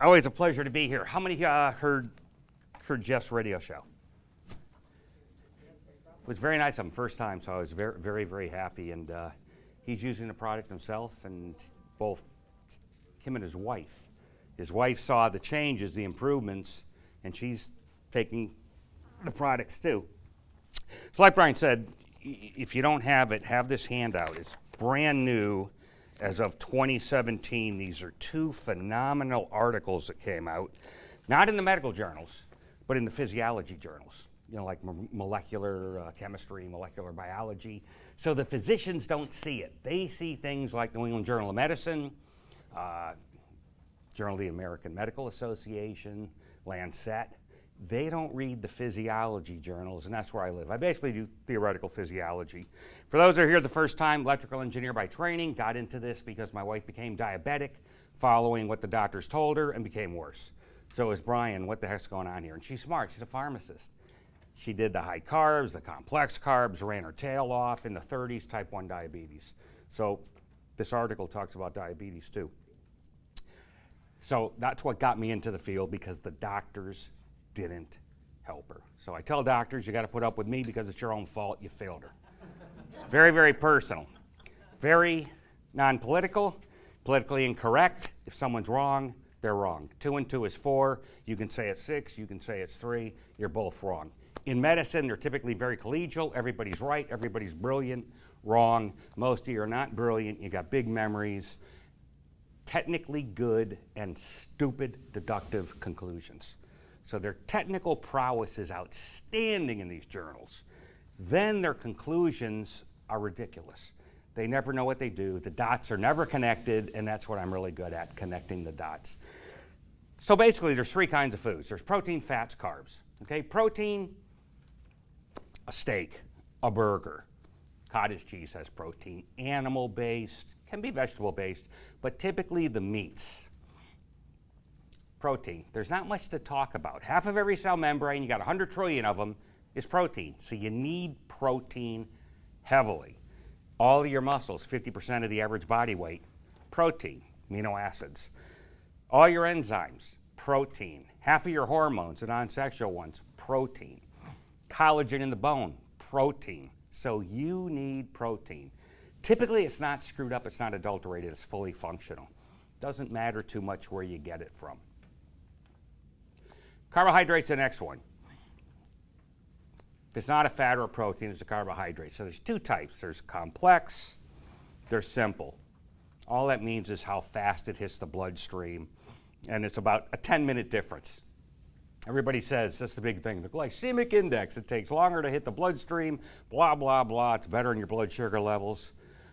Always a pleasure to be here. How many heard Jeff's radio show? It was very nice of him, first time, so I was very, very, very happy. And he's using the product himself, and both him and his wife. His wife saw the changes, the improvements, and she's taking the products too. So like Brian said, if you don't have it, have this handout. It's brand new as of 2017. These are two phenomenal articles that came out, not in the medical journals, but in the physiology journals, you know, like molecular chemistry, molecular biology. So the physicians don't see it. They see things like New England Journal of Medicine, Journal of the American Medical Association, Lancet. They don't read the physiology journals, and that's where I live. I basically do theoretical physiology. For those that are here the first time, electrical engineer by training, got into this because my wife became diabetic following what the doctors told her and became worse. So is Brian, what the heck's going on here? And she's smart, she's a pharmacist. She did the high carbs, the complex carbs, ran her tail off in the 30s, type 1 diabetes. So this article talks about diabetes too. So that's what got me into the field, because the doctors didn't help her. So I tell doctors, you got to put up with me because it's your own fault, you failed her. Very, very personal. Very non-political, politically incorrect. If someone's wrong, they're wrong. 2 and 2 is 4. You can say it's 6, you can say it's 3. You're both wrong. In medicine, they're typically very collegial. Everybody's right, everybody's brilliant. Wrong. Most of you are not brilliant. You got big memories. Technically good and stupid deductive conclusions. So their technical prowess is outstanding in these journals. Then their conclusions are ridiculous. They never know what they do. The dots are never connected, and that's what I'm really good at, connecting the dots. So basically, there's 3 kinds of foods. There's protein, fats, carbs. Okay, protein, a steak, a burger. Cottage cheese has protein. Animal-based, can be vegetable-based, but typically the meats. Protein. There's not much to talk about. Half of every cell membrane, you got 100 trillion of them, is protein. So you need protein heavily. All of your muscles, 50% of the average body weight, protein, amino acids. All your enzymes, protein. Half of your hormones, the non-sexual ones, protein. Collagen in the bone, protein. So you need protein. Typically, it's not screwed up, it's not adulterated, it's fully functional. Doesn't matter too much where you get it from. Carbohydrate's the next one. If it's not a fat or a protein, it's a carbohydrate. So there's 2 types. There's complex, there's simple. All that means is how fast it hits the bloodstream, and it's about a 10-minute difference. Everybody says, that's the big thing, the glycemic index. It takes longer to hit the bloodstream, blah, blah, blah. It's better in your blood sugar levels.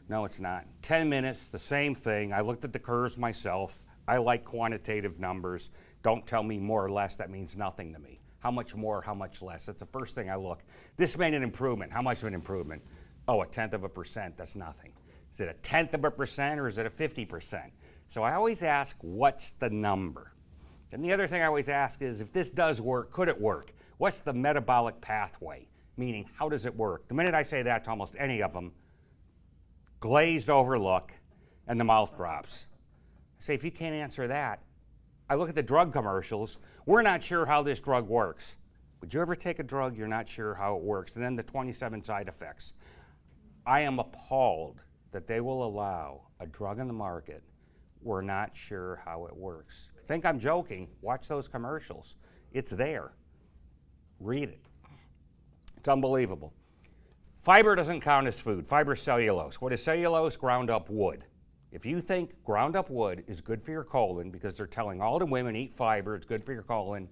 No, it's not. 10 minutes, the same thing. I looked at the curves myself. I like quantitative numbers. Don't tell me more or less. That means nothing to me. How much more, how much less? That's the first thing I look. This made an improvement. How much of an improvement? Oh, 0.1%. That's nothing. Is it 0.1% or is it a 50%? So I always ask, what's the number? And the other thing I always ask is, if this does work, could it work? What's the metabolic pathway? Meaning, how does it work? The minute I say that to almost any of them, glazed over look, and the mouth drops. I say, if you can't answer that, I look at the drug commercials. We're not sure how this drug works. Would you ever take a drug you're not sure how it works? And then the 27 side effects. I am appalled that they will allow a drug in the market. We're not sure how it works. If you think I'm joking, watch those commercials. It's there. Read it. It's unbelievable. Fiber doesn't count as food. Fiber is cellulose. What is cellulose? Ground up wood. If you think ground up wood is good for your colon, because they're telling all the women eat fiber, it's good for your colon,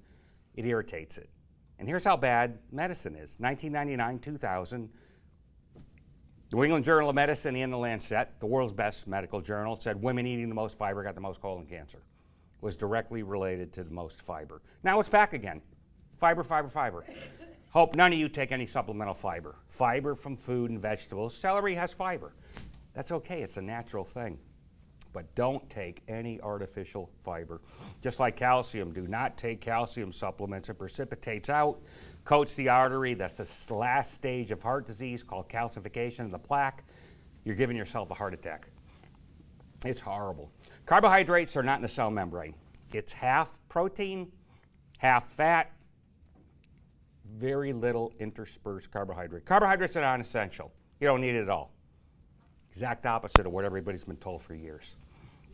it irritates it. And here's how bad medicine is. 1999, 2000, the New England Journal of Medicine and the Lancet, the world's best medical journal, said women eating the most fiber got the most colon cancer. Was directly related to the most fiber. Now it's back again. Fiber, fiber, fiber. Hope none of you take any supplemental fiber. Fiber from food and vegetables. Celery has fiber. That's okay, it's a natural thing. But don't take any artificial fiber. Just like calcium, do not take calcium supplements. It precipitates out, coats the artery. That's the last stage of heart disease called calcification of the plaque. You're giving yourself a heart attack. It's horrible. Carbohydrates are not in the cell membrane. It's half protein, half fat, very little interspersed carbohydrate. Carbohydrates are non-essential. You don't need it at all. Exact opposite of what everybody's been told for years.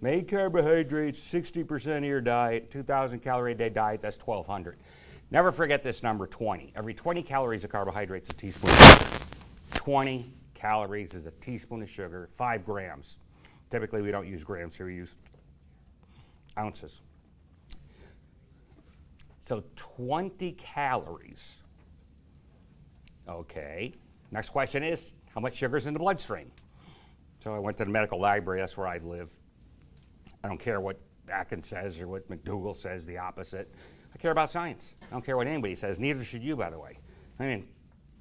Made carbohydrates, 60% of your diet, 2,000 calorie a day diet, that's 1,200. Never forget this number, 20. Every 20 calories of carbohydrates, a teaspoon of sugar. 20 calories is a teaspoon of sugar, 5 grams. Typically, we don't use grams here, we use ounces. So 20 calories. Okay, next question is, how much sugar is in the bloodstream? So I went to the medical library, that's where I live. I don't care what Atkins says or what McDougall says, the opposite. I care about science. I don't care what anybody says, neither should you, by the way. I mean,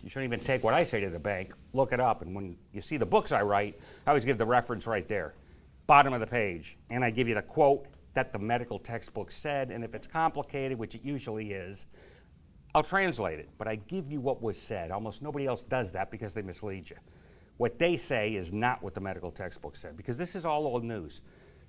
you shouldn't even take what I say to the bank, look it up, and when you see the books I write, I always give the reference right there, bottom of the page, and I give you the quote that the medical textbook said, and if it's complicated, which it usually is, I'll translate it, but I give you what was said. Almost nobody else does that because they mislead you. What they say is not what the medical textbook said, because this is all old news.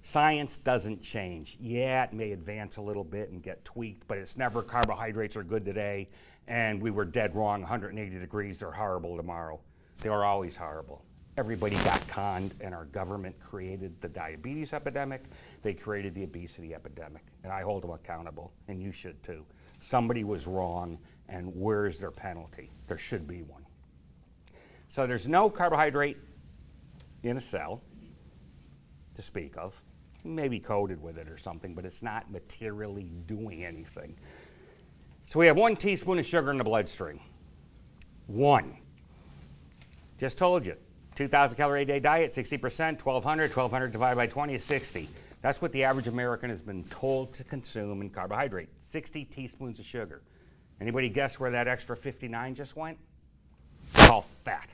Science doesn't change. Yeah, it may advance a little bit and get tweaked, but it's never carbohydrates are good today, and we were dead wrong, 180 degrees, they're horrible tomorrow. They are always horrible. Everybody got conned, and our government created the diabetes epidemic. They created the obesity epidemic, and I hold them accountable, and you should too. Somebody was wrong, and where's their penalty? There should be one. So there's no carbohydrate in a cell to speak of. It may be coated with it or something, but it's not materially doing anything. So we have 1 teaspoon of sugar in the bloodstream. 1. Just told you, 2,000 calorie a day diet, 60%, 1,200. 1,200 divided by 20 is 60. That's what the average American has been told to consume in carbohydrate, 60 teaspoons of sugar. Anybody guess where that extra 59 just went? It's all fat.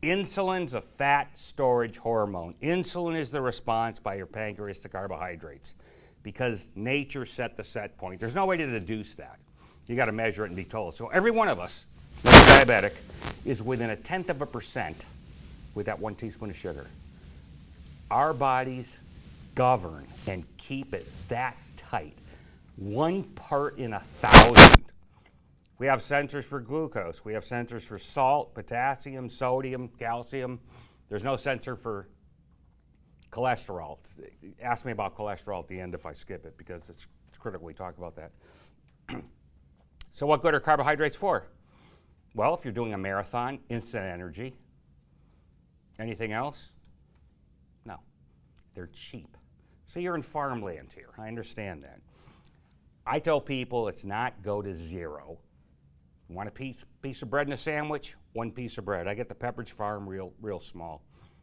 Insulin's a fat storage hormone. Insulin is the response by your pancreas to carbohydrates because nature set the set point. There's no way to deduce that. You got to measure it and be told. So every one of us, like a diabetic, is within 0.1% with that 1 teaspoon of sugar. Our bodies govern and keep it that tight. 1 part in 1,000. We have sensors for glucose. We have sensors for salt, potassium, sodium, calcium. There's no sensor for cholesterol. Ask me about cholesterol at the end if I skip it because it's critical we talk about that. So what good are carbohydrates for? Well, if you're doing a marathon, instant energy. Anything else? No. They're cheap. So you're in farmland here. I understand that. I tell people it's not go to zero. You want a piece of bread in a sandwich? 1 piece of bread. I get the Pepperidge Farm real small.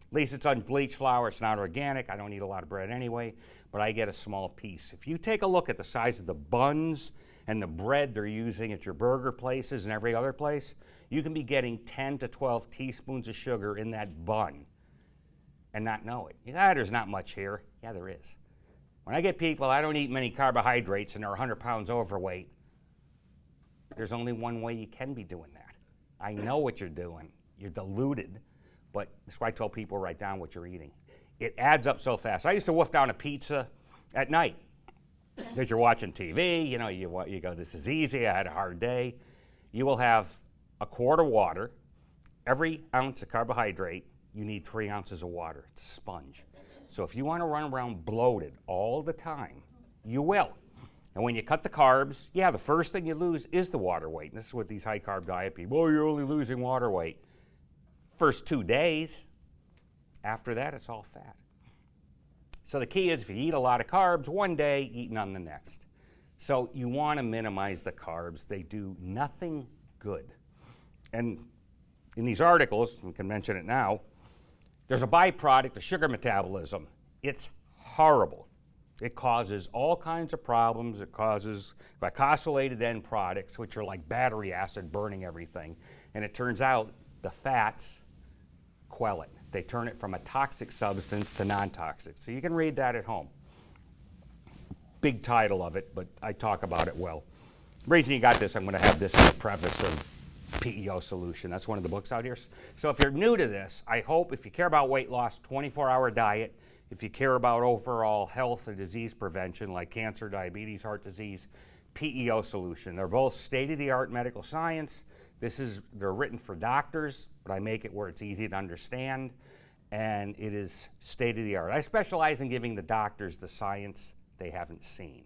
At least it's unbleached flour. It's not organic. I don't eat a lot of bread anyway, but I get a small piece. If you take a look at the size of the buns and the bread they're using at your burger places and every other place, you can be getting 10 to 12 teaspoons of sugar in that bun and not know it. There's not much here. Yeah, there is. When I get people, I don't eat many carbohydrates and they're 100 pounds overweight, there's only one way you can be doing that. I know what you're doing. You're deluded, but that's why I tell people write down what you're eating. It adds up so fast. I used to wolf down a pizza at night because you're watching TV. You know, you go, this is easy. I had a hard day. You will have a quart of water. Every ounce of carbohydrate, you need 3 ounces of water. It's a sponge. So if you want to run around bloated all the time, you will. And when you cut the carbs, yeah, the first thing you lose is the water weight. And this is what these high-carb diet people, oh, you're only losing water weight. First 2 days. After that, it's all fat. So the key is if you eat a lot of carbs one day, eat none the next. So you want to minimize the carbs. They do nothing good. And in these articles, we can mention it now, there's a byproduct of sugar metabolism. It's horrible. It causes all kinds of problems. It causes glycosylated end products, which are like battery acid burning everything. And it turns out the fats quell it. They turn it from a toxic substance to non-toxic. So you can read that at home. Big title of it, but I talk about it well. The reason you got this, I'm going to have this in the preface of PEO Solution. That's one of the books out here. So if you're new to this, I hope if you care about weight loss, 24-hour diet, If you care about overall health and disease prevention like cancer, diabetes, heart disease, PEO Solution. They're both state-of-the-art medical science. They're written for doctors, but I make it where it's easy to understand, and it is state-of-the-art. I specialize in giving the doctors the science they haven't seen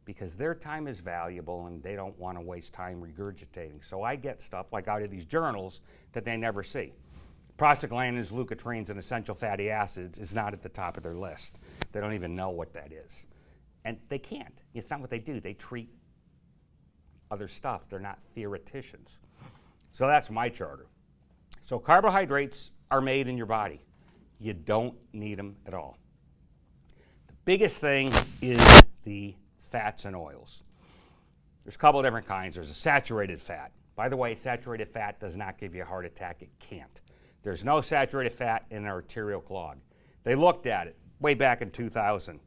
because their time is valuable and they don't want to waste time regurgitating. So I get stuff like out of these journals that they never see. Prostaglandins, leukotrienes, and essential fatty acids is not at the top of their list. They don't even know what that is. And they can't. It's not what they do. They treat other stuff. They're not theoreticians. So that's my charter. So carbohydrates are made in your body. You don't need them at all. The biggest thing is the fats and oils. There's a couple of different kinds. There's a saturated fat. By the way, saturated fat does not give you a heart attack. It can't. There's no saturated fat in an arterial clog. They looked at it way back in 2000.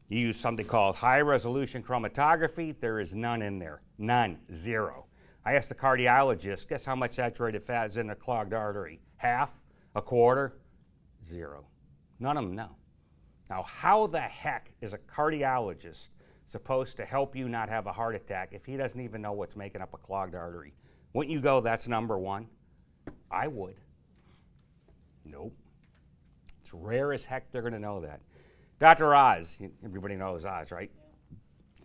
You use something called high-resolution chromatography. There is none in there. None. Zero. I asked the cardiologist, guess how much saturated fat is in a clogged artery? Half? A quarter? Zero. None of them know. Now, how the heck is a cardiologist supposed to help you not have a heart attack if he doesn't even know what's making up a clogged artery? Wouldn't you go, that's number one? I would. Nope. It's rare as heck they're going to know that. Dr. Oz, everybody knows Oz, right?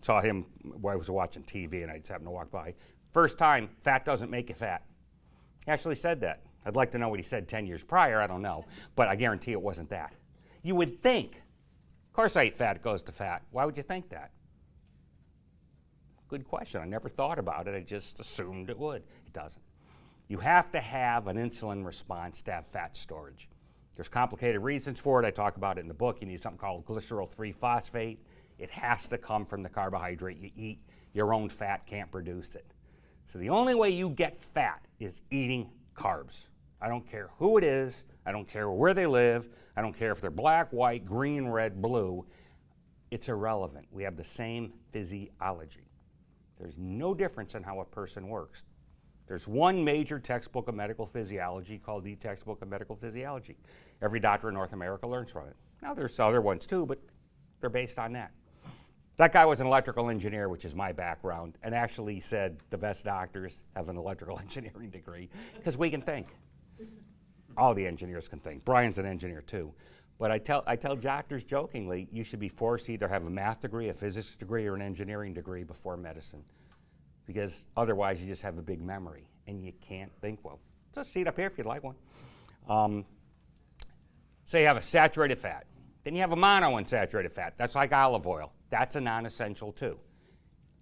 Saw him while I was watching TV and I just happened to walk by. First time, fat doesn't make you fat. He actually said that. I'd like to know what he said 10 years prior, I don't know, but I guarantee it wasn't that. You would think, of course I eat fat, it goes to fat. Why would you think that? Good question. I never thought about it. I just assumed it would. It doesn't. You have to have an insulin response to have fat storage. There's complicated reasons for it. I talk about it in the book. You need something called glycerol-3-phosphate. It has to come from the carbohydrate you eat. Your own fat can't produce it. So the only way you get fat is eating carbs. I don't care who it is. I don't care where they live. I don't care if they're black, white, green, red, blue. It's irrelevant. We have the same physiology. There's no difference in how a person works. There's one major textbook of medical physiology called the Textbook of Medical Physiology. Every doctor in North America learns from it. Now, there's other ones too, but they're based on that. That guy was an electrical engineer, which is my background, and actually said the best doctors have an electrical engineering degree because we can think. All the engineers can think. Brian's an engineer too. But I tell doctors jokingly, you should be forced to either have a math degree, a physics degree, or an engineering degree before medicine. Because otherwise you just have a big memory and you can't think well. Just see it up here if you'd like one. So you have a saturated fat. Then you have a monounsaturated fat. That's like olive oil. That's a non-essential too.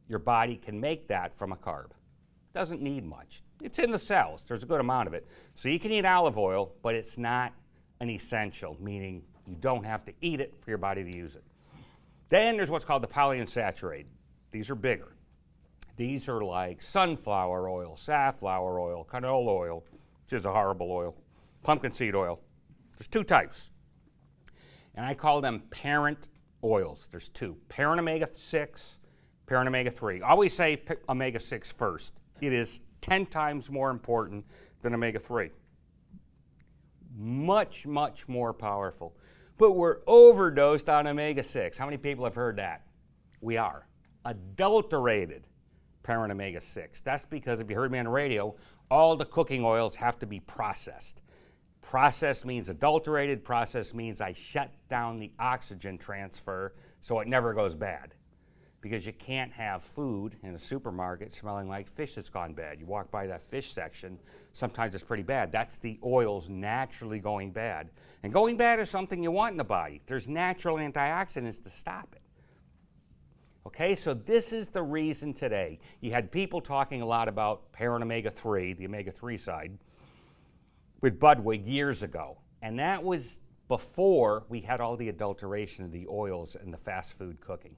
Your body can make that from a carb. Doesn't need much. It's in the cells. There's a good amount of it. So you can eat olive oil, but it's not an essential, meaning you don't have to eat it for your body to use it. Then there's what's called the polyunsaturated. These are bigger. These are like sunflower oil, safflower oil, canola oil, which is a horrible oil, pumpkin seed oil. There's two types. And I call them parent oils. There's two, parent omega-6, parent omega-3. Always say omega-6 first. It is 10 times more important than omega-3. Much, much more powerful. But we're overdosed on omega-6. How many people have heard that? We are. Adulterated parent omega-6. That's because, if you heard me on the radio, all the cooking oils have to be processed. Processed means adulterated. Processed means I shut down the oxygen transfer so it never goes bad. Because you can't have food in a supermarket smelling like fish that's gone bad. You walk by that fish section, sometimes it's pretty bad. That's the oils naturally going bad. And going bad is something you want in the body. There's natural antioxidants to stop it. Okay, so this is the reason today. You had people talking a lot about parent omega-3, the omega-3 side, with Budwig years ago. And that was before we had all the adulteration of the oils and the fast food cooking.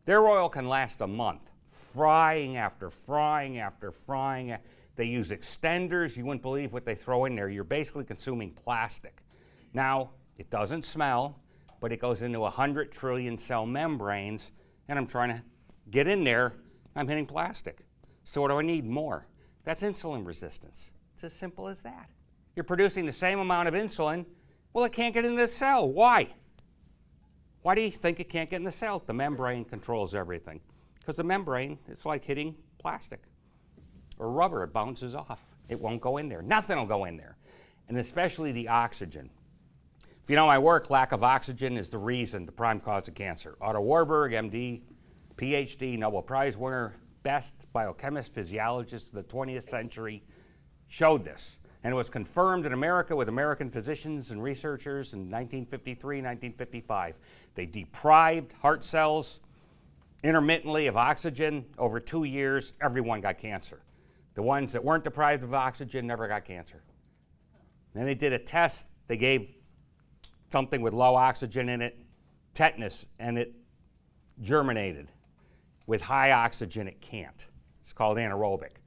Their oil can last a month, frying after frying after frying. They use extenders. You wouldn't believe what they throw in there. You're basically consuming plastic. Now, it doesn't smell, but it goes into 100 trillion cell membranes, and I'm trying to get in there, I'm hitting plastic. So what do I need? More. That's insulin resistance. It's as simple as that. You're producing the same amount of insulin. Well, it can't get into the cell. Why? Why do you think it can't get in the cell? The membrane controls everything. Because the membrane, it's like hitting plastic or rubber. It bounces off. It won't go in there. Nothing will go in there. And especially the oxygen. If you know my work, lack of oxygen is the reason, the prime cause of cancer. Otto Warburg, MD, PhD, Nobel Prize winner, best biochemist, physiologist of the 20th century, showed this. And it was confirmed in America with American physicians and researchers in 1953, 1955. They deprived heart cells intermittently of oxygen. Over 2 years, everyone got cancer. The ones that weren't deprived of oxygen never got cancer. Then they did a test. They gave something with low oxygen in it, tetanus, and it germinated. With high oxygen, it can't. It's called anaerobic.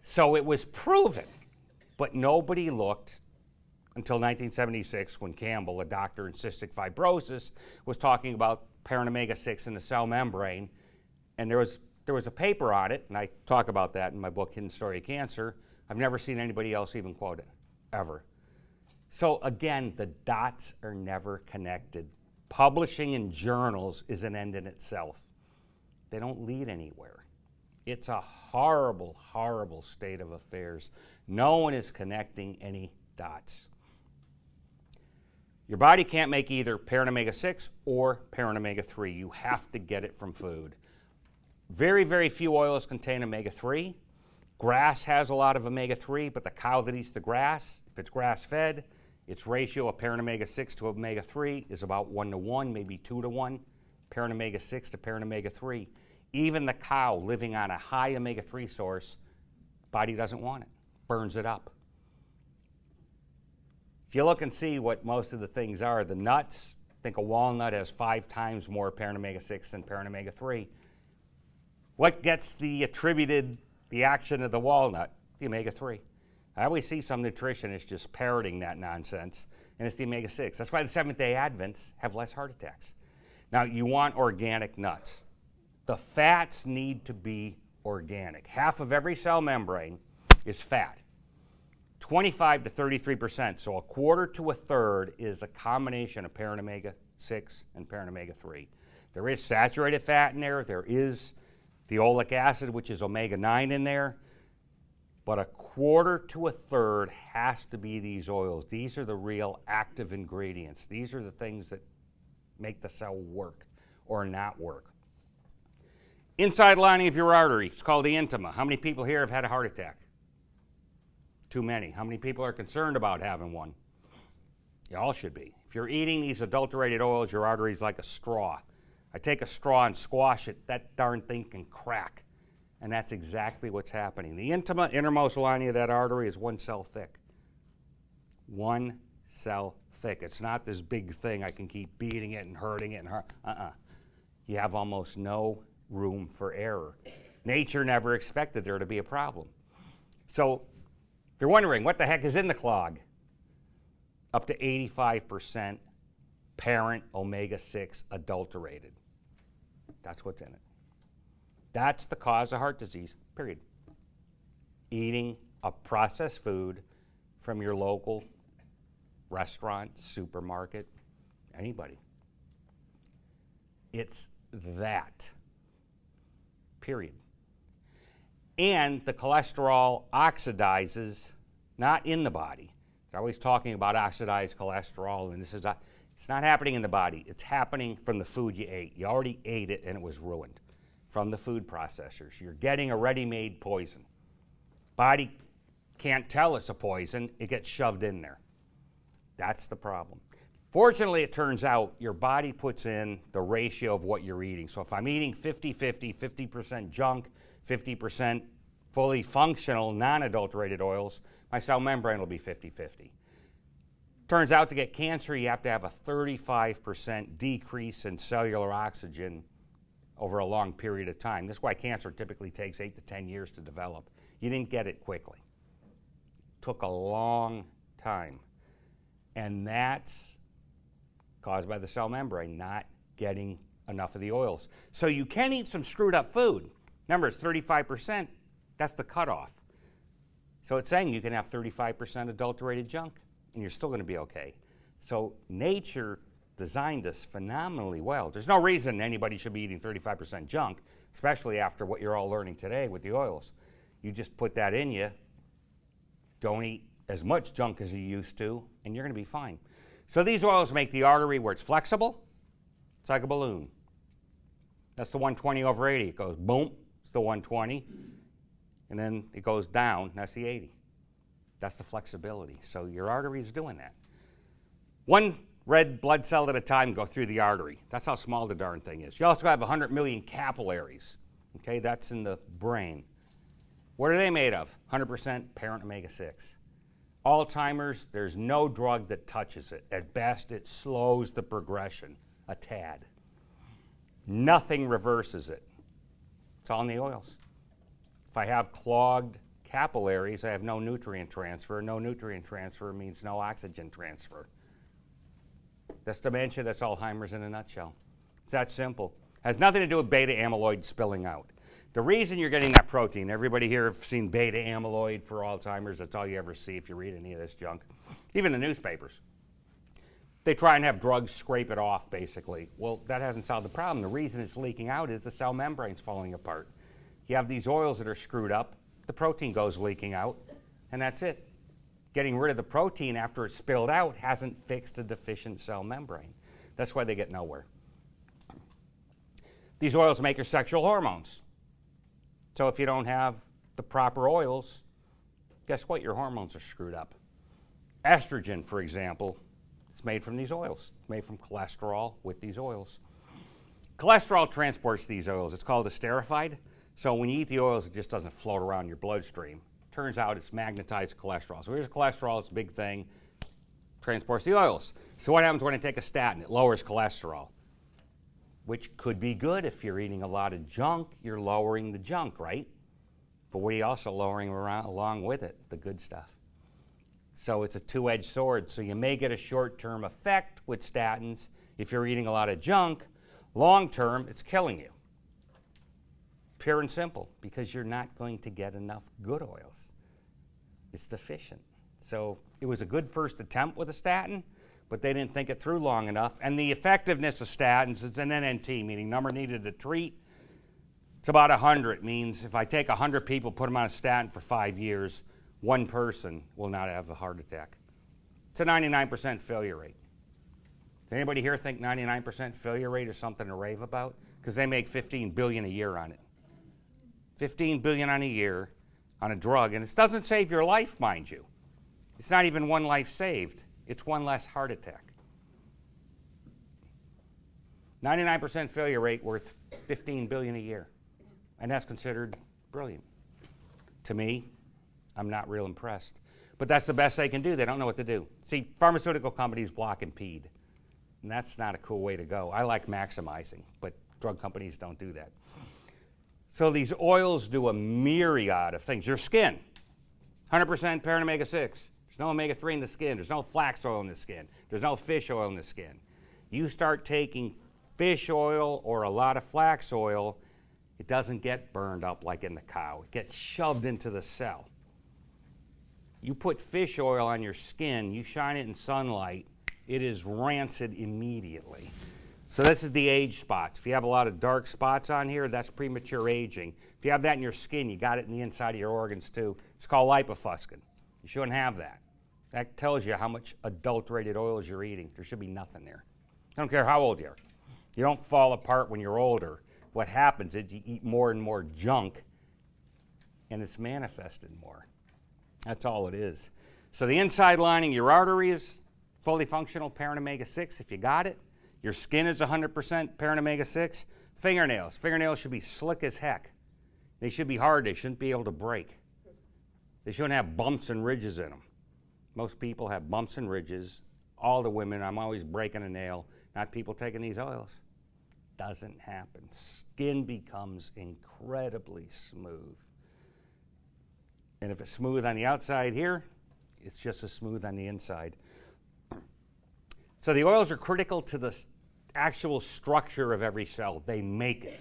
So it was proven, but nobody looked until 1976 when Campbell, a doctor in cystic fibrosis, was talking about parent omega-6 in the cell membrane. And there was a paper on it, and I talk about that in my book, Hidden Story of Cancer. I've never seen anybody else even quote it, ever. So again, the dots are never connected. Publishing in journals is an end in itself. They don't lead anywhere. It's a horrible, horrible state of affairs. No one is connecting any dots. Your body can't make either parent omega-6 or parent omega-3. You have to get it from food. Very, very few oils contain omega-3. Grass has a lot of omega-3, but the cow that eats the grass, if it's grass-fed, its ratio of parent omega-6 to omega-3 is about 1-to-1, maybe 2-to-1, parent omega-6 to parent omega-3. Even the cow living on a high omega-3 source, body doesn't want it, burns it up. If you look and see what most of the things are, the nuts, think a walnut has 5 times more parent omega-6 than parent omega-3. What gets the action of the walnut? The omega-3. I always see some nutritionists just parroting that nonsense, and it's the omega-6. That's why the Seventh-day Advents have less heart attacks. Now, you want organic nuts. The fats need to be organic. Half of every cell membrane is fat. 25 to 33%, so a quarter to a third is a combination of parent omega-6 and parent omega-3. There is saturated fat in there. There is the oleic acid, which is omega-9 in there. But a quarter to a third has to be these oils. These are the real active ingredients. These are the things that make the cell work or not work. Inside lining of your artery, it's called the intima. How many people here have had a heart attack? Too many. How many people are concerned about having one? You all should be. If you're eating these adulterated oils, your artery's like a straw. I take a straw and squash it, that darn thing can crack. And that's exactly what's happening. The intima, innermost lining of that artery, is 1 cell thick. 1 cell thick. It's not this big thing I can keep beating it and hurting it. You have almost no room for error. Nature never expected there to be a problem. So if you're wondering what the heck is in the clog, up to 85% parent omega-6 adulterated. That's what's in it. That's the cause of heart disease, period. Eating a processed food from your local restaurant, supermarket, anybody. It's that, period. And the cholesterol oxidizes, not in the body. They're always talking about oxidized cholesterol, and it's not happening in the body. It's happening from the food you ate. You already ate it, and it was ruined from the food processors. You're getting a ready-made poison. Body can't tell it's a poison. It gets shoved in there. That's the problem. Fortunately, it turns out your body puts in the ratio of what you're eating. So if I'm eating 50-50, 50% junk, 50% fully functional, non-adulterated oils, my cell membrane will be 50-50. Turns out to get cancer, you have to have a 35% decrease in cellular oxygen over a long period of time. That's why cancer typically takes 8 to 10 years to develop. You didn't get it quickly. It took a long time. And that's caused by the cell membrane not getting enough of the oils. So you can eat some screwed up food. Remember, it's 35%. That's the cutoff. So it's saying you can have 35% adulterated junk, and you're still going to be okay. So nature designed us phenomenally well. There's no reason anybody should be eating 35% junk, especially after what you're all learning today with the oils. You just put that in you, don't eat as much junk as you used to, and you're going to be fine. So these oils make the artery where it's flexible. It's like a balloon. That's the 120/80. It goes boom, it's the 120, and then it goes down, that's the 80. That's the flexibility. So your artery is doing that. One red blood cell at a time go through the artery. That's how small the darn thing is. You also have 100 million capillaries. Okay, that's in the brain. What are they made of? 100% parent omega-6. Alzheimer's, there's no drug that touches it. At best, it slows the progression a tad. Nothing reverses it. It's all in the oils. If I have clogged capillaries, I have no nutrient transfer. No nutrient transfer means no oxygen transfer. That's dementia, that's Alzheimer's in a nutshell. It's that simple. Has nothing to do with beta amyloid spilling out. The reason you're getting that protein, everybody here have seen beta amyloid for Alzheimer's, that's all you ever see if you read any of this junk. Even the newspapers. They try and have drugs scrape it off, basically. Well, that hasn't solved the problem. The reason it's leaking out is the cell membrane's falling apart. You have these oils that are screwed up, the protein goes leaking out, and that's it. Getting rid of the protein after it's spilled out hasn't fixed a deficient cell membrane. That's why they get nowhere. These oils make your sexual hormones. So if you don't have the proper oils, guess what? Your hormones are screwed up. Estrogen, for example, it's made from these oils. It's made from cholesterol with these oils. Cholesterol transports these oils. It's called esterified. So when you eat the oils, it just doesn't float around your bloodstream. Turns out it's magnetized cholesterol. So here's cholesterol, it's a big thing, transports the oils. So what happens when I take a statin? It lowers cholesterol, which could be good if you're eating a lot of junk. You're lowering the junk, right? But what are you also lowering along with it? The good stuff. So it's a two-edged sword. So you may get a short-term effect with statins if you're eating a lot of junk. Long-term, it's killing you. Pure and simple, because you're not going to get enough good oils. It's deficient. So it was a good first attempt with a statin, but they didn't think it through long enough. And the effectiveness of statins is an NNT, meaning number needed to treat. It's about 100. It means if I take 100 people, put them on a statin for 5 years, one person will not have a heart attack. It's a 99% failure rate. Does anybody here think 99% failure rate is something to rave about? Because they make $15 billion a year on it. $15 billion on a year on a drug, and it doesn't save your life, mind you. It's not even one life saved. It's one less heart attack. 99% failure rate worth $15 billion a year, and that's considered brilliant. To me, I'm not real impressed. But that's the best they can do. They don't know what to do. See, pharmaceutical companies block and impede, and that's not a cool way to go. I like maximizing, but drug companies don't do that. So these oils do a myriad of things. Your skin, 100% parent omega-6. There's no omega-3 in the skin. There's no flax oil in the skin. There's no fish oil in the skin. You start taking fish oil or a lot of flax oil, it doesn't get burned up like in the cow. It gets shoved into the cell. You put fish oil on your skin, you shine it in sunlight, it is rancid immediately. So this is the age spots. If you have a lot of dark spots on here, that's premature aging. If you have that in your skin, you got it in the inside of your organs too. It's called lipofuscin. You shouldn't have that. That tells you how much adulterated oils you're eating. There should be nothing there. I don't care how old you are. You don't fall apart when you're older. What happens is you eat more and more junk, and it's manifested more. That's all it is. So the inside lining, your arteries, fully functional parent omega-6 if you got it. Your skin is 100% parent omega-6. Fingernails. Fingernails should be slick as heck. They should be hard. They shouldn't be able to break. They shouldn't have bumps and ridges in them. Most people have bumps and ridges. All the women, I'm always breaking a nail. Not people taking these oils. Doesn't happen. Skin becomes incredibly smooth. And if it's smooth on the outside here, it's just as smooth on the inside. So the oils are critical to the actual structure of every cell. They make it.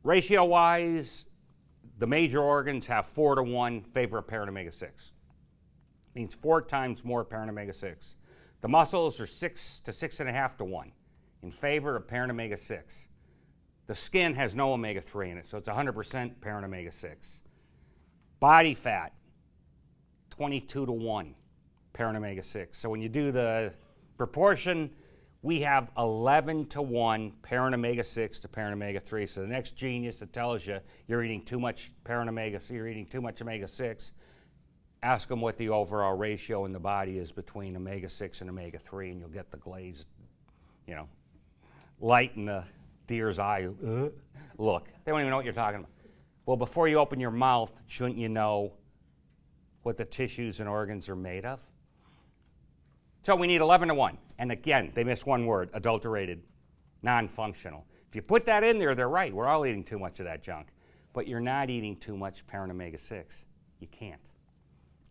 Ratio-wise, the major organs have 4-to-1 favor of parent omega-6. Means 4 times more parent omega-6. The muscles are 6 to 6.5 to 1 in favor of parent omega-6. The skin has no omega-3 in it, so it's 100% parent omega-6. Body fat, 22 to 1 parent omega-6. So when you do the proportion, we have 11 to 1 parent omega-6 to parent omega-3. So the next genius that tells you you're eating too much parent omega-6, you're eating too much omega-6, ask them what the overall ratio in the body is between omega-6 and omega-3, and you'll get the glazed, light in the deer's eye. Look, they don't even know what you're talking about. Well, before you open your mouth, shouldn't you know what the tissues and organs are made of? So we need 11 to 1. And again, they missed one word, adulterated, non-functional. If you put that in there, they're right. We're all eating too much of that junk. But you're not eating too much parent omega-6. You can't.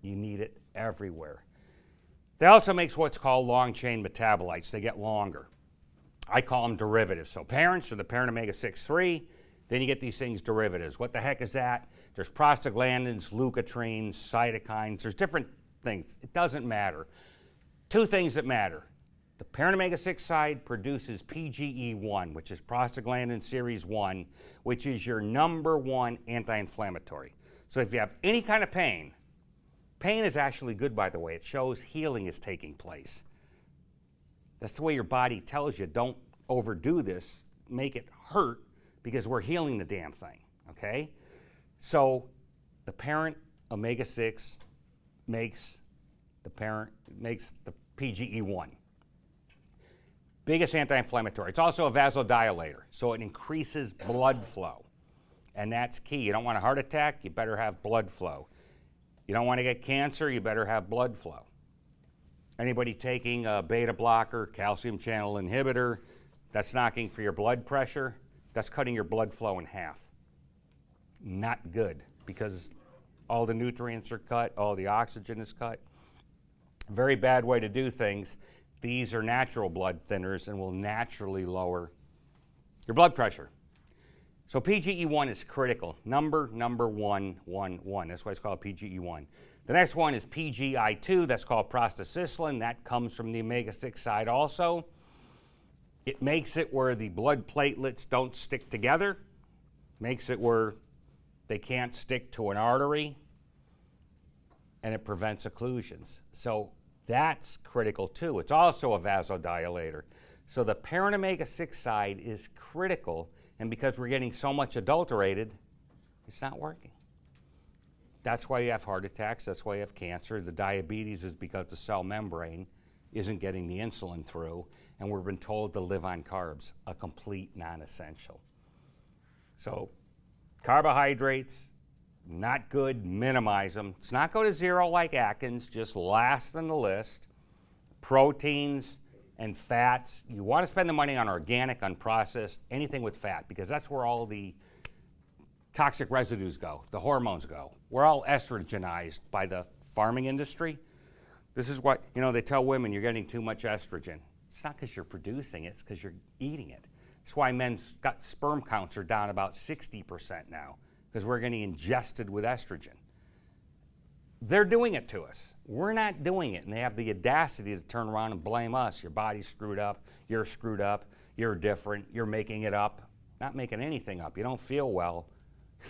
You need it everywhere. They also make what's called long-chain metabolites. They get longer. I call them derivatives. So parents are the parent omega-6-3. Then you get these things derivatives. What the heck is that? There's prostaglandins, leukotrienes, cytokines. There's different things. It doesn't matter. Two things that matter. The parent omega-6 side produces PGE1, which is prostaglandin series 1, which is your number one anti-inflammatory. So if you have any kind of pain is actually good, by the way. It shows healing is taking place. That's the way your body tells you, don't overdo this, make it hurt, because we're healing the damn thing, okay? So the parent omega-6 makes the PGE1. Biggest anti-inflammatory. It's also a vasodilator, so it increases blood flow. And that's key. You don't want a heart attack, you better have blood flow. You don't want to get cancer, you better have blood flow. Anybody taking a beta blocker, calcium channel inhibitor, that's knocking for your blood pressure, that's cutting your blood flow in half. Not good, because all the nutrients are cut, all the oxygen is cut. Very bad way to do things. These are natural blood thinners and will naturally lower your blood pressure. So PGE1 is critical. Number 111. That's why it's called PGE1. The next one is PGI2. That's called prostacyclin. That comes from the omega-6 side also. It makes it where the blood platelets don't stick together. Makes it where they can't stick to an artery. And it prevents occlusions. So that's critical too. It's also a vasodilator. So the parent omega-6 side is critical, and because we're getting so much adulterated, it's not working. That's why you have heart attacks, that's why you have cancer. The diabetes is because the cell membrane isn't getting the insulin through, and we've been told to live on carbs, a complete non-essential. So carbohydrates, not good, minimize them. Let's not go to zero like Atkins, just last on the list. Proteins and fats, you want to spend the money on organic, unprocessed, anything with fat, because that's where all the toxic residues go, the hormones go. We're all estrogenized by the farming industry. This is what, they tell women you're getting too much estrogen. It's not because you're producing it, it's because you're eating it. That's why men's sperm counts are down about 60% now, because we're getting ingested with estrogen. They're doing it to us. We're not doing it, and they have the audacity to turn around and blame us. Your body's screwed up, you're different, you're making it up. Not making anything up. You don't feel well.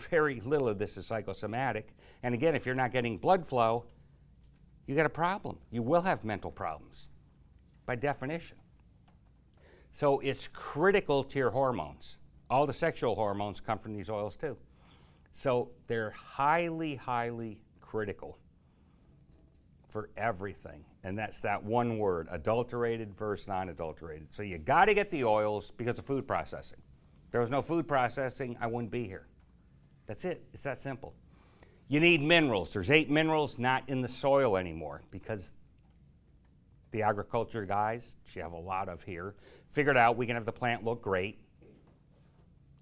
Very little of this is psychosomatic. And again, if you're not getting blood flow, you got a problem. You will have mental problems, by definition. So it's critical to your hormones. All the sexual hormones come from these oils too. So they're highly, highly critical for everything. And that's that one word, adulterated versus non-adulterated. So you got to get the oils because of food processing. If there was no food processing, I wouldn't be here. That's it. It's that simple. You need minerals. There's 8 minerals not in the soil anymore because the agriculture guys, which you have a lot of here, figured out we can have the plant look great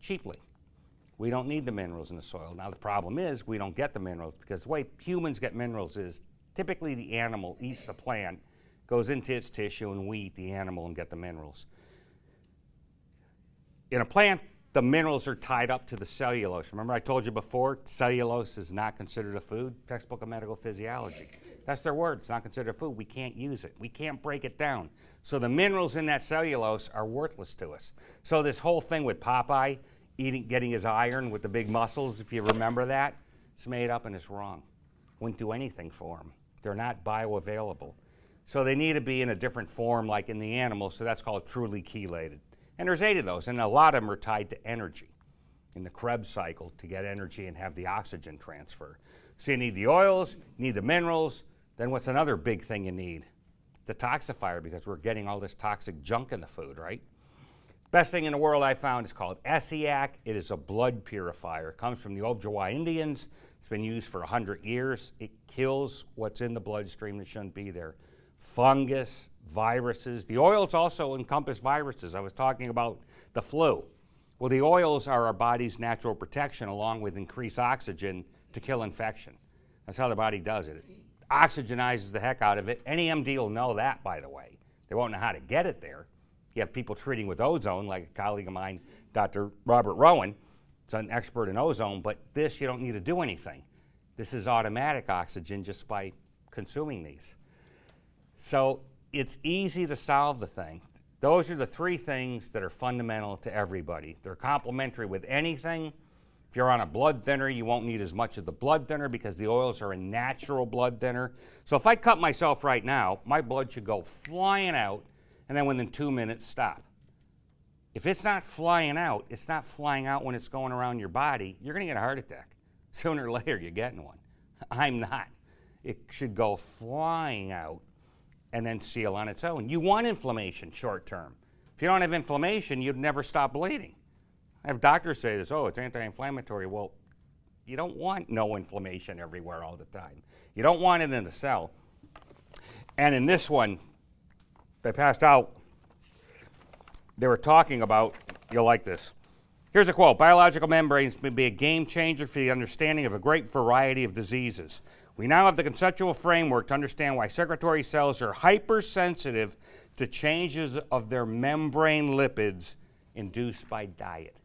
cheaply. We don't need the minerals in the soil. Now the problem is we don't get the minerals because the way humans get minerals is typically the animal eats the plant, goes into its tissue, and we eat the animal and get the minerals. In a plant, the minerals are tied up to the cellulose. Remember I told you before, cellulose is not considered a food? Textbook of medical physiology. That's their word. It's not considered food. We can't use it. We can't break it down. So the minerals in that cellulose are worthless to us. So this whole thing with Popeye getting his iron with the big muscles, if you remember that, it's made up and it's wrong. Wouldn't do anything for them. They're not bioavailable. So they need to be in a different form like in the animals, so that's called truly chelated. And there's 8 of those, and a lot of them are tied to energy in the Krebs cycle to get energy and have the oxygen transfer. So you need the oils, you need the minerals, then what's another big thing you need? The detoxifier, because we're getting all this toxic junk in the food, right? Best thing in the world I found is called Essiac. It is a blood purifier. It comes from the Ojibwa Indians. It's been used for 100 years. It kills what's in the bloodstream that shouldn't be there. Fungus, viruses. The oils also encompass viruses. I was talking about the flu. Well, the oils are our body's natural protection along with increased oxygen to kill infection. That's how the body does it. It oxygenizes the heck out of it. Any MD will know that, by the way. They won't know how to get it there. You have people treating with ozone, like a colleague of mine, Dr. Robert Rowan, is an expert in ozone, but this, you don't need to do anything. This is automatic oxygen just by consuming these. So it's easy to solve the thing. Those are the 3 things that are fundamental to everybody. They're complementary with anything. If you're on a blood thinner, you won't need as much of the blood thinner because the oils are a natural blood thinner. So if I cut myself right now, my blood should go flying out and then within 2 minutes stop. If it's not flying out, it's not flying out when it's going around your body, you're going to get a heart attack. Sooner or later, you're getting one. I'm not. It should go flying out and then seal on its own. You want inflammation short term. If you don't have inflammation, you'd never stop bleeding. I have doctors say this, oh, it's anti-inflammatory. Well, you don't want no inflammation everywhere all the time. You don't want it in the cell. And in this one, they passed out, they were talking about, you'll like this. Here's a quote: biological membranes may be a game changer for the understanding of a great variety of diseases. We now have the conceptual framework to understand why circulatory cells are hypersensitive to changes of their membrane lipids induced by diet.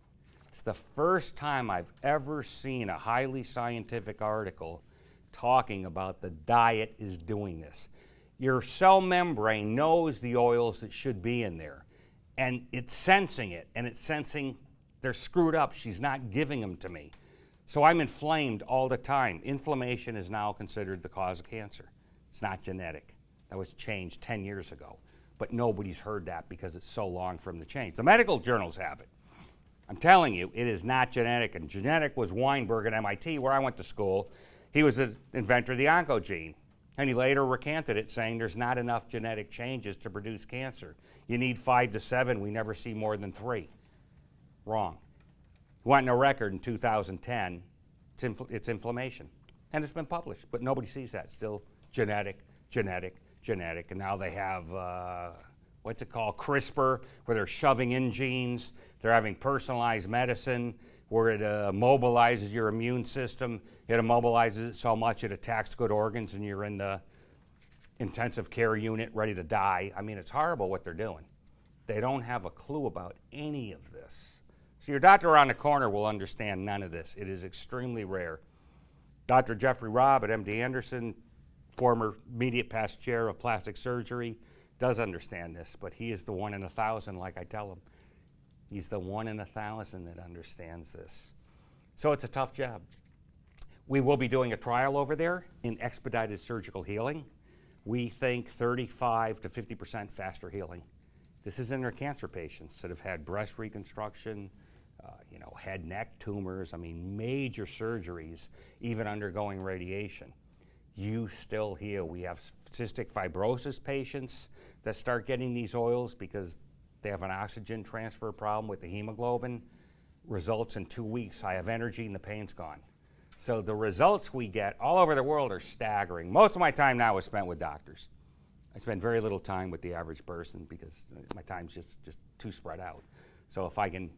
It's the first time I've ever seen a highly scientific article talking about the diet is doing this. Your cell membrane knows the oils that should be in there, and it's sensing it, and it's sensing they're screwed up. She's not giving them to me. So I'm inflamed all the time. Inflammation is now considered the cause of cancer. It's not genetic. That was changed 10 years ago. But nobody's heard that because it's so long from the change. The medical journals have it. I'm telling you, it is not genetic. And genetic was Weinberg at MIT, where I went to school. He was the inventor of the oncogene. And he later recanted it, saying there's not enough genetic changes to produce cancer. You need 5 to 7. We never see more than 3. Wrong. He went on a record in 2010. It's inflammation. And it's been published, but nobody sees that. Still genetic, genetic, genetic. And now they have, what's it called, CRISPR, where they're shoving in genes. They're having personalized medicine where it mobilizes your immune system. It immobilizes it so much it attacks good organs and you're in the intensive care unit ready to die. I mean, it's horrible what they're doing. They don't have a clue about any of this. So your doctor around the corner will understand none of this. It is extremely rare. Dr. Jeffrey Robb at MD Anderson, former immediate past chair of plastic surgery, does understand this, but he is the 1 in 1,000, like I tell him. He's the 1 in 1,000 that understands this. So it's a tough job. We will be doing a trial over there in expedited surgical healing. We think 35 to 50% faster healing. This is in their cancer patients that have had breast reconstruction, head, neck tumors, major surgeries, even undergoing radiation. You still heal. We have cystic fibrosis patients that start getting these oils because they have an oxygen transfer problem with the hemoglobin. Results in 2 weeks. I have energy and the pain's gone. So the results we get all over the world are staggering. Most of my time now is spent with doctors. I spend very little time with the average person because my time's just too spread out. So if I can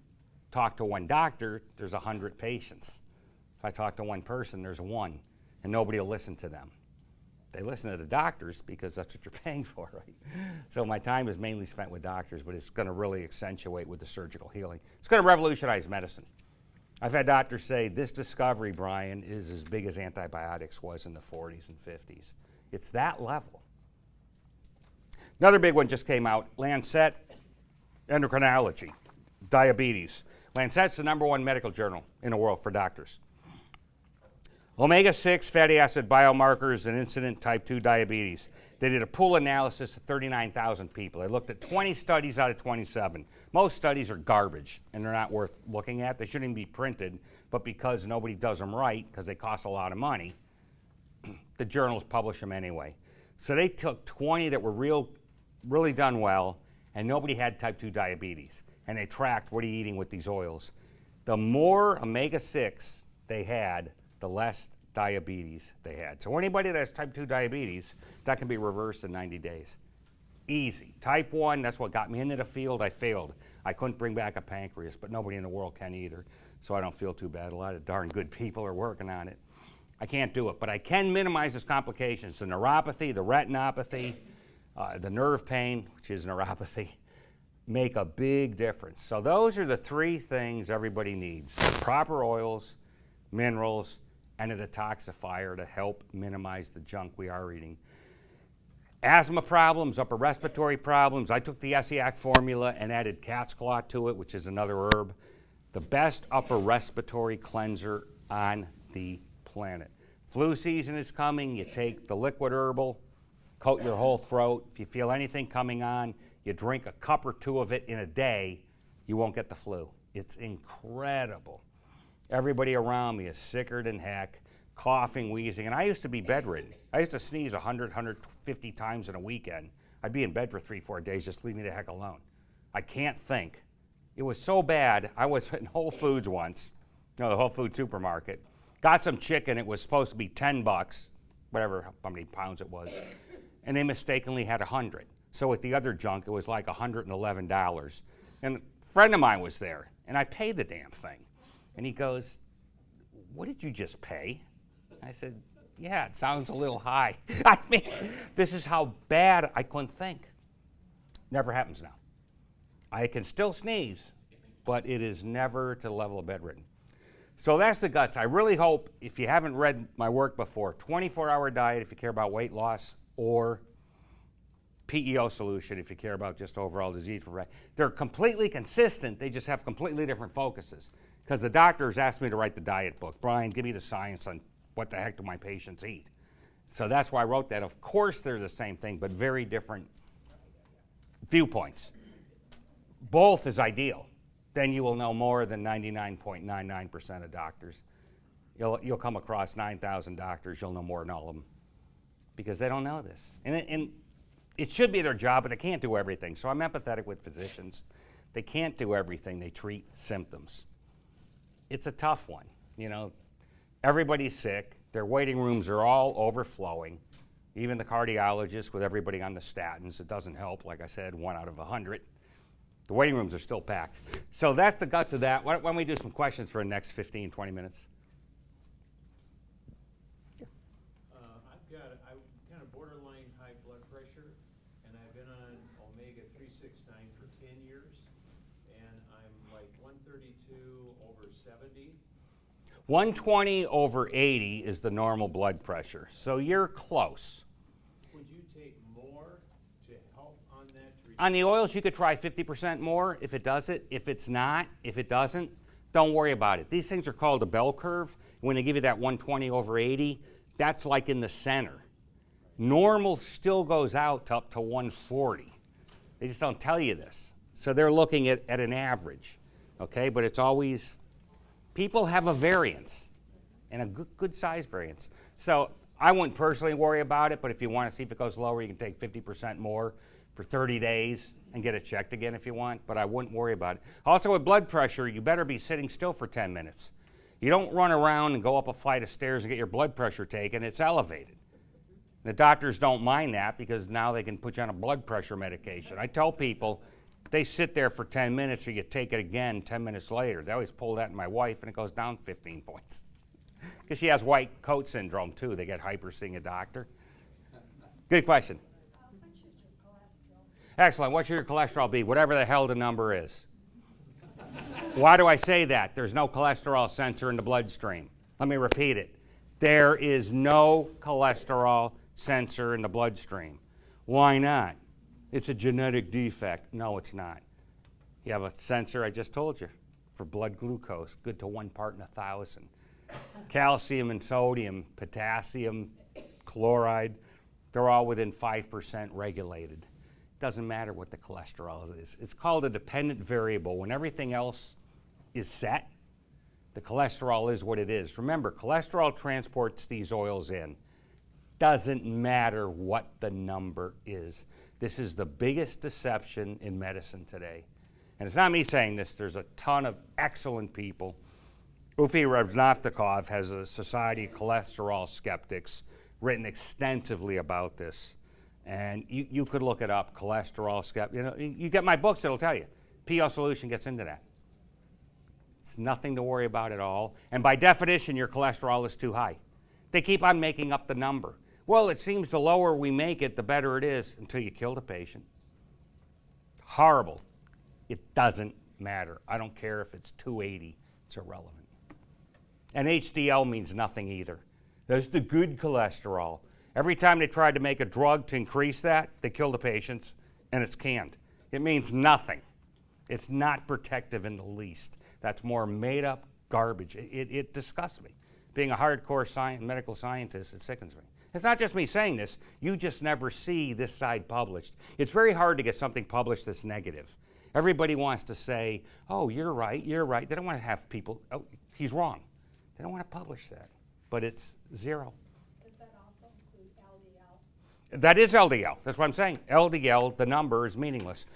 talk to one doctor, there's 100 patients. If I talk to one person, there's 1, and nobody will listen to them. They listen to the doctors because that's what you're paying for, right? So my time is mainly spent with doctors, but it's going to really accentuate with the surgical healing. It's going to revolutionize medicine. I've had doctors say, this discovery, Brian, is as big as antibiotics was in the 40s and 50s. It's that level. Another big one just came out, Lancet Endocrinology, diabetes. Lancet's the #1 medical journal in the world for doctors. Omega-6 fatty acid biomarkers and incident type 2 diabetes. They did a pool analysis of 39,000 people. They looked at 20 studies out of 27. Most studies are garbage, and they're not worth looking at. They shouldn't even be printed, but because nobody does them right, because they cost a lot of money, the journals publish them anyway. So they took 20 that were really done well, and nobody had type 2 diabetes. And they tracked, what are you eating with these oils? The more omega-6 they had, the less diabetes they had. So anybody that has type 2 diabetes, that can be reversed in 90 days. Easy. Type 1, that's what got me into the field. I failed. I couldn't bring back a pancreas, but nobody in the world can either. So I don't feel too bad. A lot of darn good people are working on it. I can't do it, but I can minimize its complications. The neuropathy, the retinopathy, the nerve pain, which is neuropathy, make a big difference. So those are the 3 things everybody needs. Proper oils, minerals, and a detoxifier to help minimize the junk we are eating. Asthma problems, upper respiratory problems. I took the Essiac formula and added cat's claw to it, which is another herb. The best upper respiratory cleanser on the planet. Flu season is coming. You take the liquid herbal, coat your whole throat. If you feel anything coming on, you drink a cup or 2 of it in a day, you won't get the flu. It's incredible. Everybody around me is sicker than heck, coughing, wheezing, and I used to be bedridden. I used to sneeze 100, 150 times in a weekend. I'd be in bed for 3-4 days, just leave me the heck alone. I can't think. It was so bad, I was in Whole Foods once, the Whole Foods supermarket, got some chicken, it was supposed to be $10, whatever, how many pounds it was, and they mistakenly had 100. So with the other junk, it was like $111. And a friend of mine was there, and I paid the damn thing. And he goes, "What did you just pay?" I said, "Yeah, it sounds a little high." I mean, this is how bad I couldn't think. Never happens now. I can still sneeze, but it is never to the level of bedridden. So that's the guts. I really hope, if you haven't read my work before, 24-hour diet if you care about weight loss, or PEO solution if you care about just overall disease prevention. They're completely consistent. They just have completely different focuses. Because the doctors asked me to write the diet book. Brian, give me the science on what the heck do my patients eat. So that's why I wrote that. Of course they're the same thing, but very different viewpoints. Both is ideal. Then you will know more than 99.99% of doctors. You'll come across 9,000 doctors, you'll know more than all of them. Because they don't know this. And it should be their job, but they can't do everything. So I'm empathetic with physicians. They can't do everything. They treat symptoms. It's a tough one. You know, everybody's sick. Their waiting rooms are all overflowing. Even the cardiologists with everybody on the statins. It doesn't help. Like I said, 1 out of 100. The waiting rooms are still packed. So that's the guts of that. Why don't we do some questions for the next 15, 20 minutes? I'm kind of borderline high blood pressure, and I've been on omega-369 for 10 years, and I'm like 132/70. 120/80 is the normal blood pressure. So you're close. Would you take more to help on that? On the oils, you could try 50% more if it does it. If it's not, if it doesn't, don't worry about it. These things are called a bell curve. When they give you that 120/80, that's like in the center. Normal still goes out to up to 140. They just don't tell you this. So they're looking at an average, okay? But it's always, people have a variance, and a good size variance. So I wouldn't personally worry about it, but if you want to see if it goes lower, you can take 50% more for 30 days and get it checked again if you want, but I wouldn't worry about it. Also with blood pressure, you better be sitting still for 10 minutes. You don't run around and go up a flight of stairs and get your blood pressure taken. It's elevated. The doctors don't mind that because now they can put you on a blood pressure medication. I tell people, they sit there for 10 minutes or you take it again 10 minutes later. They always pull that in my wife and it goes down 15 points. Because she has white coat syndrome too. They get hyper seeing a doctor. Good question. What's your cholesterol? Excellent. What should your cholesterol be? Whatever the hell the number is. Why do I say that? There's no cholesterol sensor in the bloodstream. Let me repeat it. There is no cholesterol sensor in the bloodstream. Why not? It's a genetic defect. No, it's not. You have a sensor, I just told you, for blood glucose, good to 1 part in 1,000. Calcium and sodium, potassium, chloride, they're all within 5% regulated. Doesn't matter what the cholesterol is. It's called a dependent variable. When everything else is set, the cholesterol is what it is. Remember, cholesterol transports these oils in. Doesn't matter what the number is. This is the biggest deception in medicine today. And it's not me saying this. There's a ton of excellent people. Ufi Ravnaftakov has a Society of Cholesterol Skeptics, written extensively about this. And you could look it up, cholesterol skeptic. You know, you get my books, it'll tell you. PO Solution gets into that. It's nothing to worry about at all. And by definition, your cholesterol is too high. They keep on making up the number. Well, it seems the lower we make it, the better it is, until you kill the patient. Horrible. It doesn't matter. I don't care if it's 280. It's irrelevant. And HDL means nothing either. That's the good cholesterol. Every time they tried to make a drug to increase that, they kill the patients, and it's canned. It means nothing. It's not protective in the least. That's more made-up garbage. It disgusts me. Being a hardcore medical scientist, it sickens me. It's not just me saying this. You just never see this side published. It's very hard to get something published that's negative. Everybody wants to say, oh, you're right, you're right. They don't want to have people, oh, he's wrong. They don't want to publish that. But it's zero. Does that also include LDL? That is LDL. That's what I'm saying. LDL, the number, is meaningless.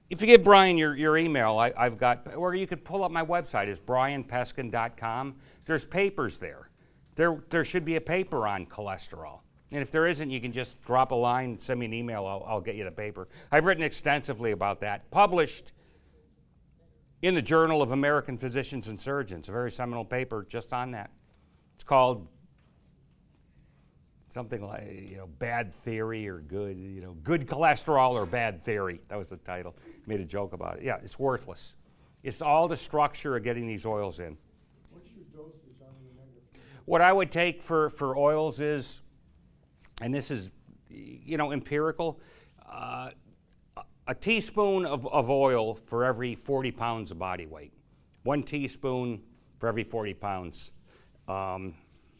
If you give Brian your email, I've got, or you could pull up my website. It's brianpeskin.com. There's papers there. There should be a paper on cholesterol. And if there isn't, you can just drop a line and send me an email. I'll get you the paper. I've written extensively about that. Published in the Journal of American Physicians and Surgeons, a very seminal paper just on that. It's called something like, bad theory or good, good cholesterol or bad theory. That was the title. Made a joke about it. Yeah, it's worthless. It's all the structure of getting these oils in. What's your dosage on the omega-3? What I would take for oils is, and this is, empirical, a teaspoon of oil for every 40 pounds of body weight. 1 teaspoon for every 40 pounds. So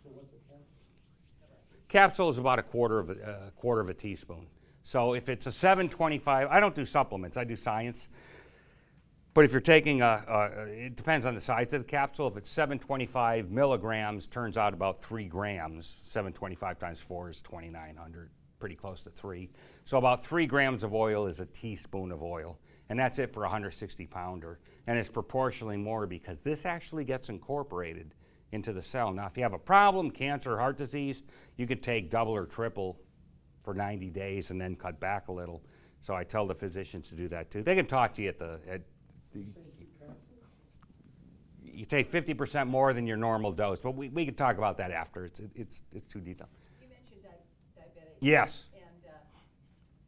what's a capsule? Capsule is about a quarter of a teaspoon. So if it's a 725, I don't do supplements, I do science. But if you're taking it depends on the size of the capsule. If it's 725 milligrams, turns out about 3 grams. 725 times 4 is 2,900, pretty close to 3. So about 3 grams of oil is a teaspoon of oil. And that's it for a 160 pounder. And it's proportionally more because this actually gets incorporated into the cell. Now, if you have a problem, cancer, heart disease, you could take double or triple for 90 days and then cut back a little. So I tell the physicians to do that too. They can talk to you you take 50% more than your normal dose, but we can talk about that after. It's too detailed. You mentioned diabetic. Yes. And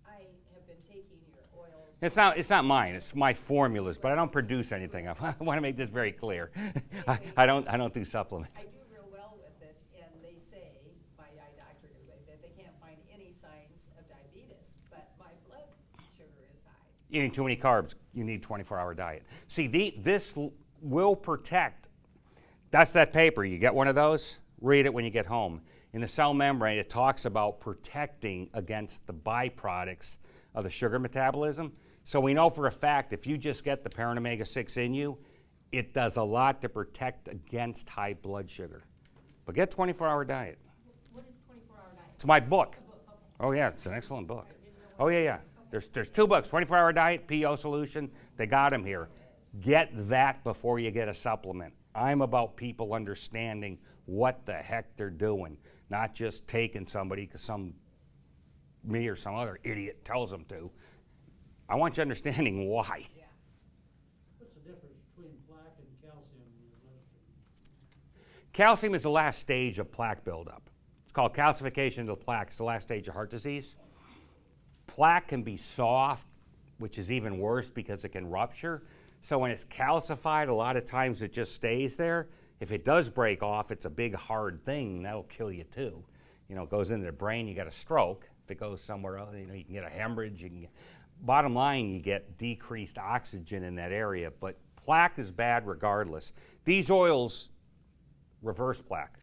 I have been taking your oils. It's not mine. It's my formulas, but I don't produce anything. I want to make this very clear. I don't do supplements. I do real well with it, and they say, my eye doctor and everybody, that they can't find any signs of diabetes, but my blood sugar is high. Eating too many carbs, you need 24-hour diet. See, this will protect. That's that paper. You get one of those, read it when you get home. In the cell membrane, it talks about protecting against the byproducts of the sugar metabolism. So we know for a fact if you just get the Paran Omega-6 in you, it does a lot to protect against high blood sugar. But get 24-hour diet. What is 24-hour diet? It's my book. Okay. Oh yeah, it's an excellent book. Oh yeah. There's 2 books, 24-hour diet, PO Solution. They got them here. Get that before you get a supplement. I'm about people understanding what the heck they're doing, not just taking somebody because me or some other idiot tells them to. I want you understanding why. Yeah. What's the difference between plaque and calcium in your bloodstream? Calcium is the last stage of plaque buildup. It's called calcification of the plaque. It's the last stage of heart disease. Plaque can be soft, which is even worse because it can rupture. So when it's calcified, a lot of times it just stays there. If it does break off, it's a big hard thing, that'll kill you too. it goes into the brain, you got a stroke. If it goes somewhere else, you can get a hemorrhage. Bottom line, you get decreased oxygen in that area. But plaque is bad regardless. These oils reverse plaque.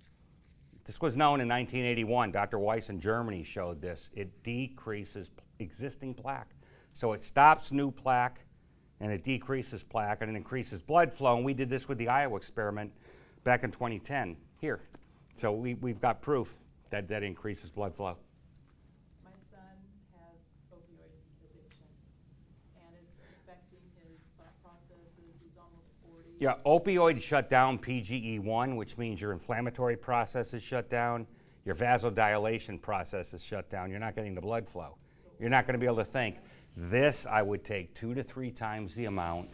This was known in 1981. Dr. Weiss in Germany showed this. It decreases existing plaque. So it stops new plaque, and it decreases plaque, and it increases blood flow. And we did this with the Iowa experiment back in 2010 here. So we've got proof that that increases blood flow. My son has opioid addiction, and it's affecting his thought processes. He's almost 40. Yeah, opioids shut down PGE1, which means your inflammatory process is shut down, your vasodilation process is shut down. You're not getting the blood flow. You're not going to be able to think. This, I would take 2 to 3 times the amount.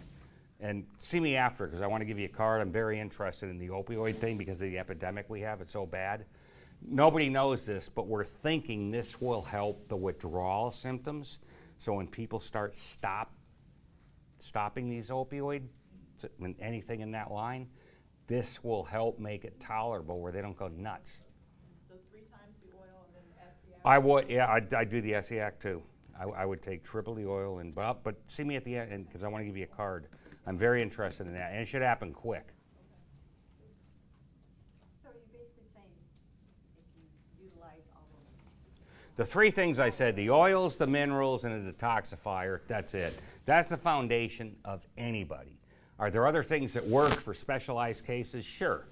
And see me after, because I want to give you a card. I'm very interested in the opioid thing because of the epidemic we have. It's so bad. Nobody knows this, but we're thinking this will help the withdrawal symptoms. So when people start stopping these opioids, anything in that line, this will help make it tolerable where they don't go nuts. So 3 times the oil and then SCI. I would, yeah, I'd do the SEAC too. I would take triple the oil, but see me at the end because I want to give you a card. I'm very interested in that, and it should happen quick. So you're basically saying if you utilize all of them. The 3 things I said, the oils, the minerals, and a detoxifier, that's it. That's the foundation of anybody. Are there other things that work for specialized cases? Sure.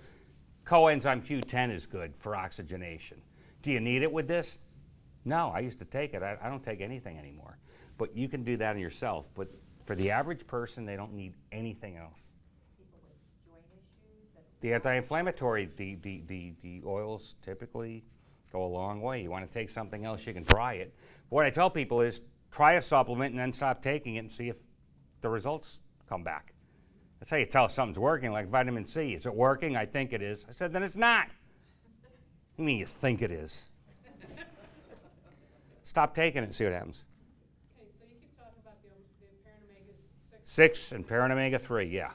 Coenzyme Q10 is good for oxygenation. Do you need it with this? No, I used to take it. I don't take anything anymore. But you can do that yourself. But for the average person, they don't need anything else. People with joint issues and. The anti-inflammatory, the oils typically go a long way. You want to take something else, you can try it. What I tell people is try a supplement and then stop taking it and see if the results come back. That's how you tell if something's working, like vitamin C. Is it working? I think it is. I said, then it's not. What do you mean you think it is? Stop taking it and see what happens. Okay, so you keep talking about the Paranomega 6. 6 and Paranomega 3, yeah. Have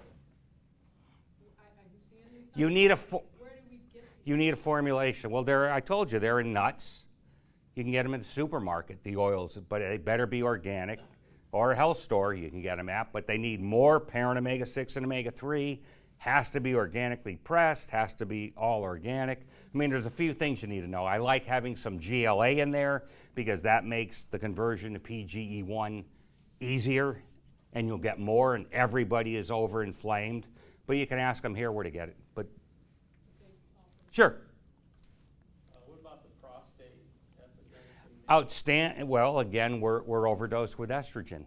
you seen these? You need a Where do we get these? you need a formulation. Well, I told you they're in nuts. You can get them at the supermarket, the oils, but they better be organic. Or a health store you can get them at, but they need more Paranomega 6 and Omega 3. Has to be organically pressed, has to be all organic. I mean, there's a few things you need to know. I like having some GLA in there because that makes the conversion to PGE1 easier, and you'll get more, and everybody is overinflamed. But you can ask them here where to get it. But sure. What about the prostate epidemic? Outstanding. Well, again, we're overdosed with estrogen,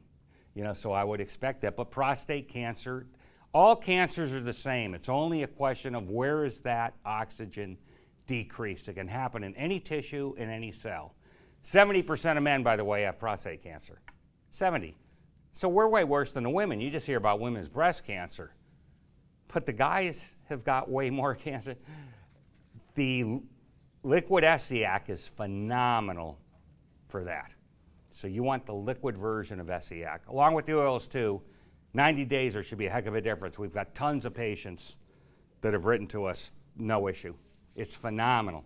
so I would expect that. But prostate cancer, all cancers are the same. It's only a question of where is that oxygen decreased. It can happen in any tissue, in any cell. 70% of men, by the way, have prostate cancer. 70. So we're way worse than the women. You just hear about women's breast cancer. But the guys have got way more cancer. The liquid SCIAC is phenomenal for that. So you want the liquid version of SCIAC. Along with the oils too, 90 days there should be a heck of a difference. We've got tons of patients that have written to us, no issue. It's phenomenal.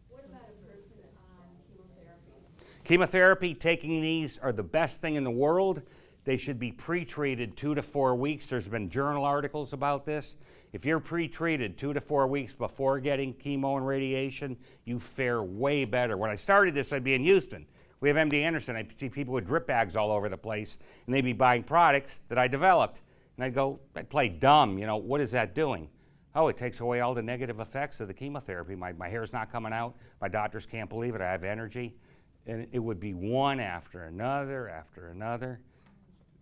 What about a person on chemotherapy? Chemotherapy, taking these are the best thing in the world. They should be pre-treated 2 to 4 weeks. There's been journal articles about this. If you're pre-treated 2 to 4 weeks before getting chemo and radiation, you fare way better. When I started this, I'd be in Houston. We have MD Anderson. I'd see people with drip bags all over the place, and they'd be buying products that I developed. And I'd play dumb, what is that doing? Oh, it takes away all the negative effects of the chemotherapy. My hair's not coming out. My doctors can't believe it. I have energy. And it would be one after another after another.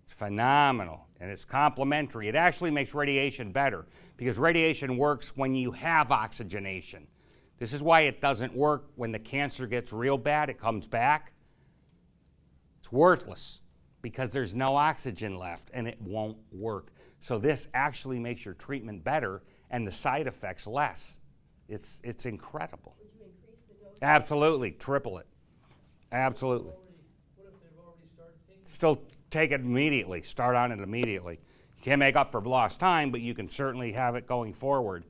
It's phenomenal, and it's complementary. It actually makes radiation better because radiation works when you have oxygenation. This is why it doesn't work when the cancer gets real bad. It comes back. It's worthless because there's no oxygen left, and it won't work. So this actually makes your treatment better and the side effects less. It's incredible. Would you increase the dose? Absolutely, triple it. Absolutely. What if they've already started taking? Still take it immediately. Start on it immediately. You can't make up for lost time, but you can certainly have it going forward.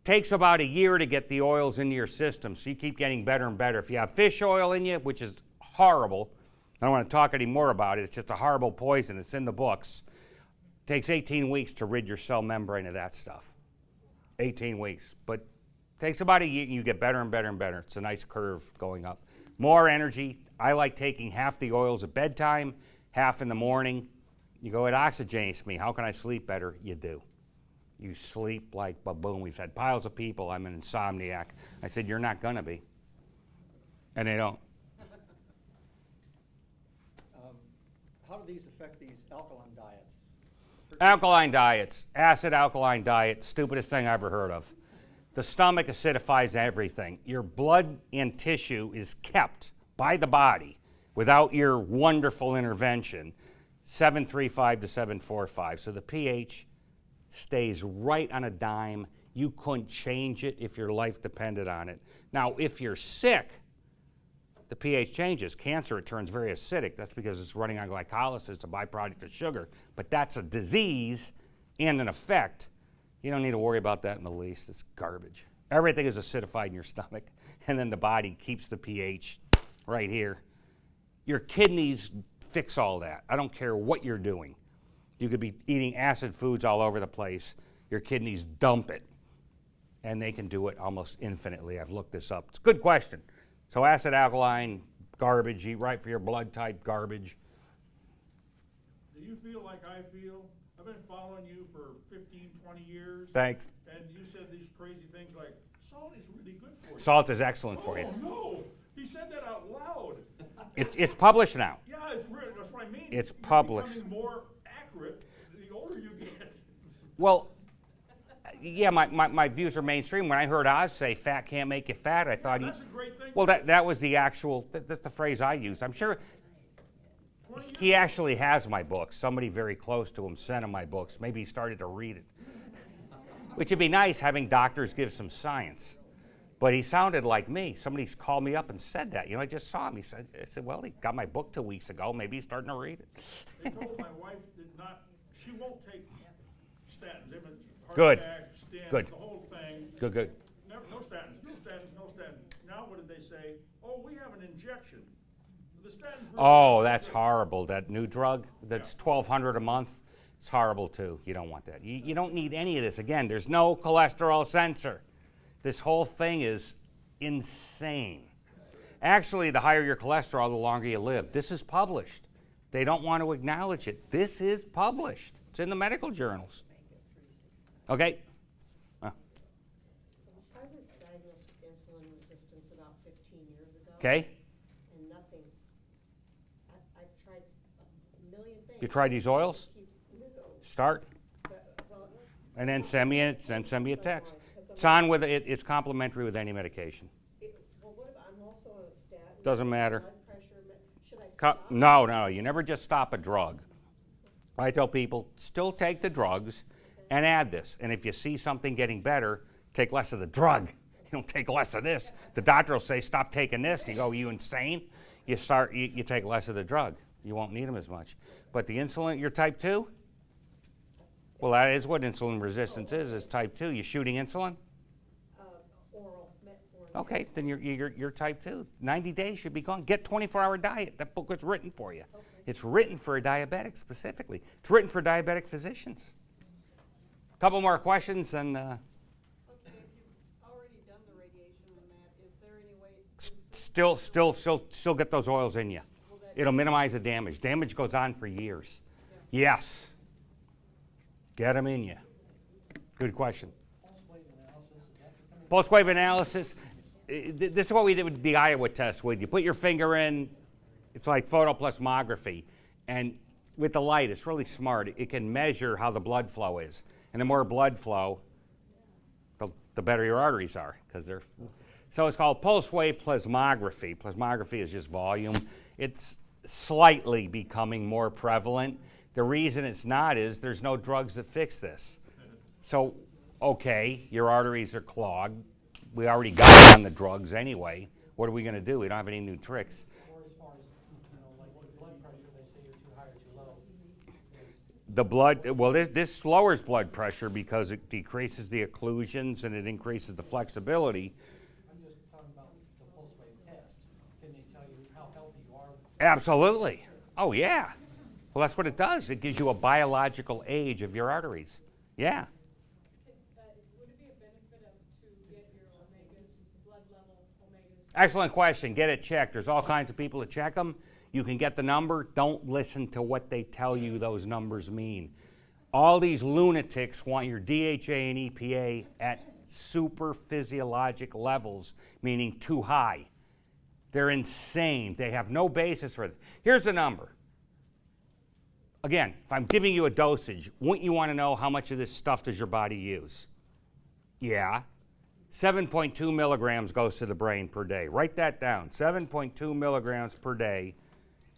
takes about a year to get the oils into your system, so you keep getting better and better. If you have fish oil in you, which is horrible, I don't want to talk any more about it. It's just a horrible poison. It's in the books. It takes 18 weeks to rid your cell membrane of that stuff. 18 weeks. But it takes about a year, and you get better and better and better. It's a nice curve going up. More energy. I like taking half the oils at bedtime, half in the morning. You go, it oxygenates me. How can I sleep better? You do. You sleep like baboon. We've had piles of people. I'm an insomniac. I said, you're not going to be. And they don't. How do these affect these alkaline diets? Alkaline diets, acid alkaline diet, stupidest thing I ever heard of. The stomach acidifies everything. Your blood and tissue is kept by the body without your wonderful intervention, 735 to 745. So the pH stays right on a dime. You couldn't change it if your life depended on it. Now, if you're sick, the pH changes. Cancer, it turns very acidic. That's because it's running on glycolysis, a byproduct of sugar. But that's a disease and an effect. You don't need to worry about that in the least. It's garbage. Everything is acidified in your stomach, and then the body keeps the pH right here. Your kidneys fix all that. I don't care what you're doing. You could be eating acid foods all over the place. Your kidneys dump it, and they can do it almost infinitely. I've looked this up. It's a good question. So acid alkaline, garbage, eat right for your blood type, garbage. Do you feel like I feel? I've been following you for 15, 20 years. Thanks. And you said these crazy things like, salt is really good for you. Salt is excellent for you. Oh, no. He said that out loud. It's published now. Yeah, it's really, that's what I mean. It's You're published. becoming more accurate the older you get. Well, yeah, my views are mainstream. When I heard Oz say fat can't make you fat, I thought That's a great thing. well, that was the actual, that's the phrase I used. I'm sure 20 years he actually has my books. Somebody very close to him sent him my books. Maybe he started to read it. Which would be nice, having doctors give some science. But he sounded like me. Somebody called me up and said that. You know, I just saw him. I said, well, he got my book 2 weeks ago. Maybe he's starting to read it. They told my wife she won't take statins. Heart Good. attack, stents, Good. the whole thing. Good. No statins, no statins, no statins. Now what did they say? Oh, we have an injection. The statins. Oh, that's horrible. That new drug that's $1,200 a month. It's horrible too. You don't want that. You don't need any of this. Again, there's no cholesterol sensor. This whole thing is insane. Actually, the higher your cholesterol, the longer you live. This is published. They don't want to acknowledge it. This is published. It's in the medical journals. Okay? I was diagnosed with insulin resistance about 15 years ago. Okay? And nothing's, I've tried a million things. You tried these oils? Start, Well, and then send me a text. It's on with it. It's complimentary with any medication. well, what about, I'm also on a statin. Doesn't matter. Blood pressure, should I stop? No. You never just stop a drug. I tell people, still take the drugs and add this. And if you see something getting better, take less of the drug. You don't take less of this. The doctor will say, stop taking this. You go, you insane? You take less of the drug. You won't need them as much. But the insulin, you're type 2? Well, that is what insulin resistance is type 2. You shooting insulin? Oral, metformin. Okay, then you're type 2. 90 days should be gone. Get 24-hour diet. That book was written for you. Okay. It's written for a diabetic specifically. It's written for diabetic physicians. A couple more questions and Okay, if you've already done the radiation on that, is there any way? still get those oils in you. It'll minimize the damage. Damage goes on for years. Yes. Get them in you. Good question. Pulse wave analysis. This is what we did with the Iowa test. You put your finger in, it's like photoplasmography, and with the light, it's really smart. It can measure how the blood flow is, and the more blood flow, the better your arteries are, because they're. So it's called pulse wave plasmography. Plasmography is just volume. It's slightly becoming more prevalent. The reason it's not is there's no drugs that fix this. So, okay, your arteries are clogged. We already got on the drugs anyway. What are we going to do? We don't have any new tricks. Or as far as, like blood pressure, they say you're too high or too low. The blood, well, this lowers blood pressure because it decreases the occlusions and it increases the flexibility. I'm just talking about the pulse wave test. Can they tell you how healthy you are? Absolutely. Oh, yeah. Well, that's what it does. It gives you a biological age of your arteries. Yeah. Would it be a benefit to get your omegas, blood level omegas? Excellent question. Get it checked. There's all kinds of people that check them. You can get the number. Don't listen to what they tell you those numbers mean. All these lunatics want your DHA and EPA at super physiologic levels, meaning too high. They're insane. They have no basis for it. Here's the number. Again, if I'm giving you a dosage, wouldn't you want to know how much of this stuff does your body use? Yeah. 7.2 milligrams goes to the brain per day. Write that down. 7.2 milligrams per day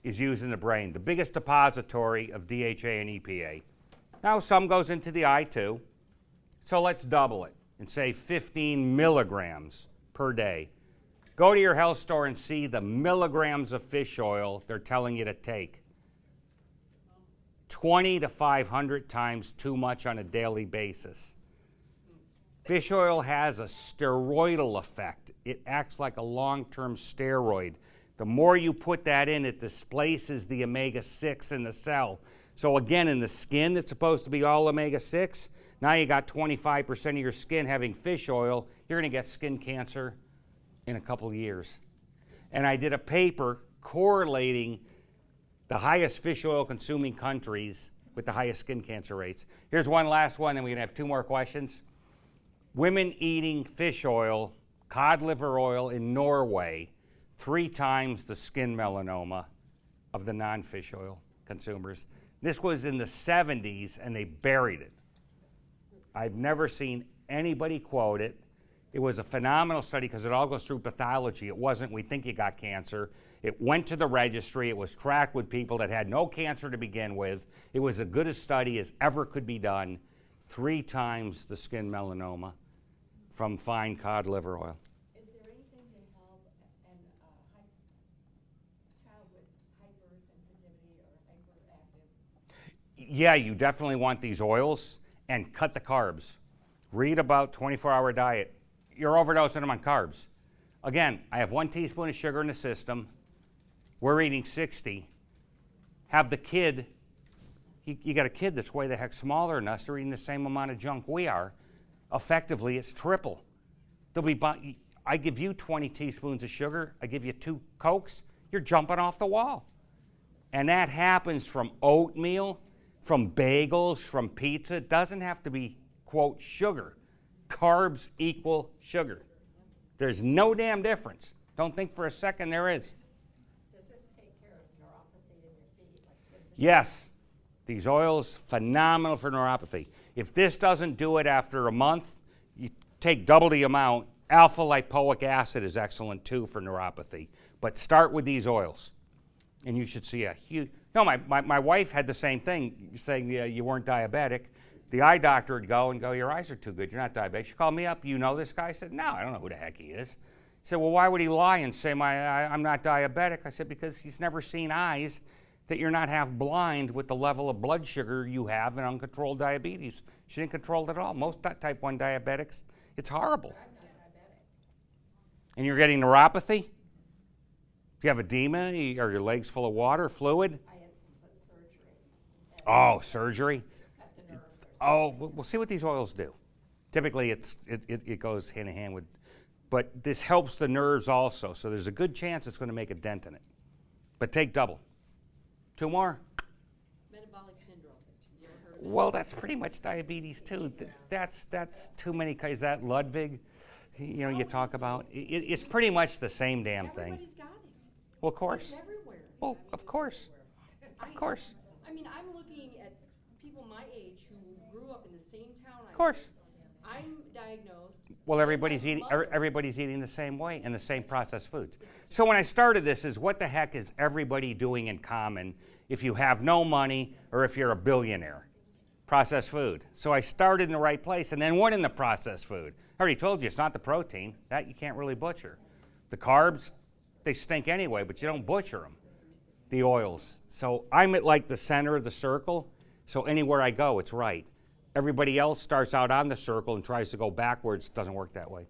is used in the brain, the biggest depository of DHA and EPA. Now, some goes into the eye too. So let's double it and say 15 milligrams per day. Go to your health store and see the milligrams of fish oil they're telling you to take. 20 to 500 times too much on a daily basis. Fish oil has a steroidal effect. It acts like a long-term steroid. The more you put that in, it displaces the omega-6 in the cell. So again, in the skin that's supposed to be all omega-6, now you got 25% of your skin having fish oil. You're going to get skin cancer in a couple of years. And I did a paper correlating the highest fish oil consuming countries with the highest skin cancer rates. Here's one last one, and we're going to have 2 more questions. Women eating fish oil, cod liver oil in Norway, 3 times the skin melanoma of the non-fish oil consumers. This was in the 70s, and they buried it. I've never seen anybody quote it. It was a phenomenal study because it all goes through pathology. It wasn't, we think you got cancer. It went to the registry. It was tracked with people that had no cancer to begin with. It was as good a study as ever could be done. 3 times the skin melanoma from fine cod liver oil. Is there anything to help a child with hypersensitivity or hyperactive? Yeah, you definitely want these oils and cut the carbs. Read about 24-hour diet. You're overdosing them on carbs. Again, I have 1 teaspoon of sugar in the system. We're eating 60. Have the kid, you got a kid that's way the heck smaller than us. They're eating the same amount of junk we are. Effectively, it's triple. I give you 20 teaspoons of sugar. I give you 2 Cokes. You're jumping off the wall. And that happens from oatmeal, from bagels, from pizza. It doesn't have to be, quote, sugar. Carbs equal sugar. There's no damn difference. Don't think for a second there is. Does this take care of neuropathy in your feet? Like, does it- Yes, these oils, phenomenal for neuropathy. If this doesn't do it after a month, you take double the amount. Alpha lipoic acid is excellent too for neuropathy. But start with these oils, and you should see a huge... No, my wife had the same thing, saying you weren't diabetic. The eye doctor would go, your eyes are too good, you're not diabetic. She called me up, you know this guy? I said, no, I don't know who the heck he is. He said, well, why would he lie and say I'm not diabetic? I said, because he's never seen eyes that you're not half blind with the level of blood sugar you have in uncontrolled diabetes. She didn't control it at all. Most type 1 diabetics, it's horrible. I'm not diabetic. And you're getting neuropathy? Do you have edema? Are your legs full of water, fluid? I had some foot surgery. Oh, surgery? Cut the nerves or something. Oh, we'll see what these oils do. Typically, it goes hand in hand with, but this helps the nerves also, so there's a good chance it's going to make a dent in it. But take double. 2 more? Metabolic syndrome. You ever heard of that? Well, that's pretty much diabetes too. That's too many. Is that Ludwig? You talk about. It's pretty much the same damn thing. Everybody's got it. Well, of course. It's everywhere. Well, of course. Of course. I mean, I'm looking at people my age who grew up in the same town I Of course. I'm diagnosed. Well, everybody's eating the same way and the same processed foods. So when I started this is what the heck is everybody doing in common if you have no money or if you're a billionaire? Processed food. So I started in the right place and then went in the processed food. I already told you it's not the protein. That you can't really butcher. The carbs, they stink anyway, but you don't butcher them. The oils. So I'm at like the center of the circle. So anywhere I go, it's right. Everybody else starts out on the circle and tries to go backwards. It doesn't work that way.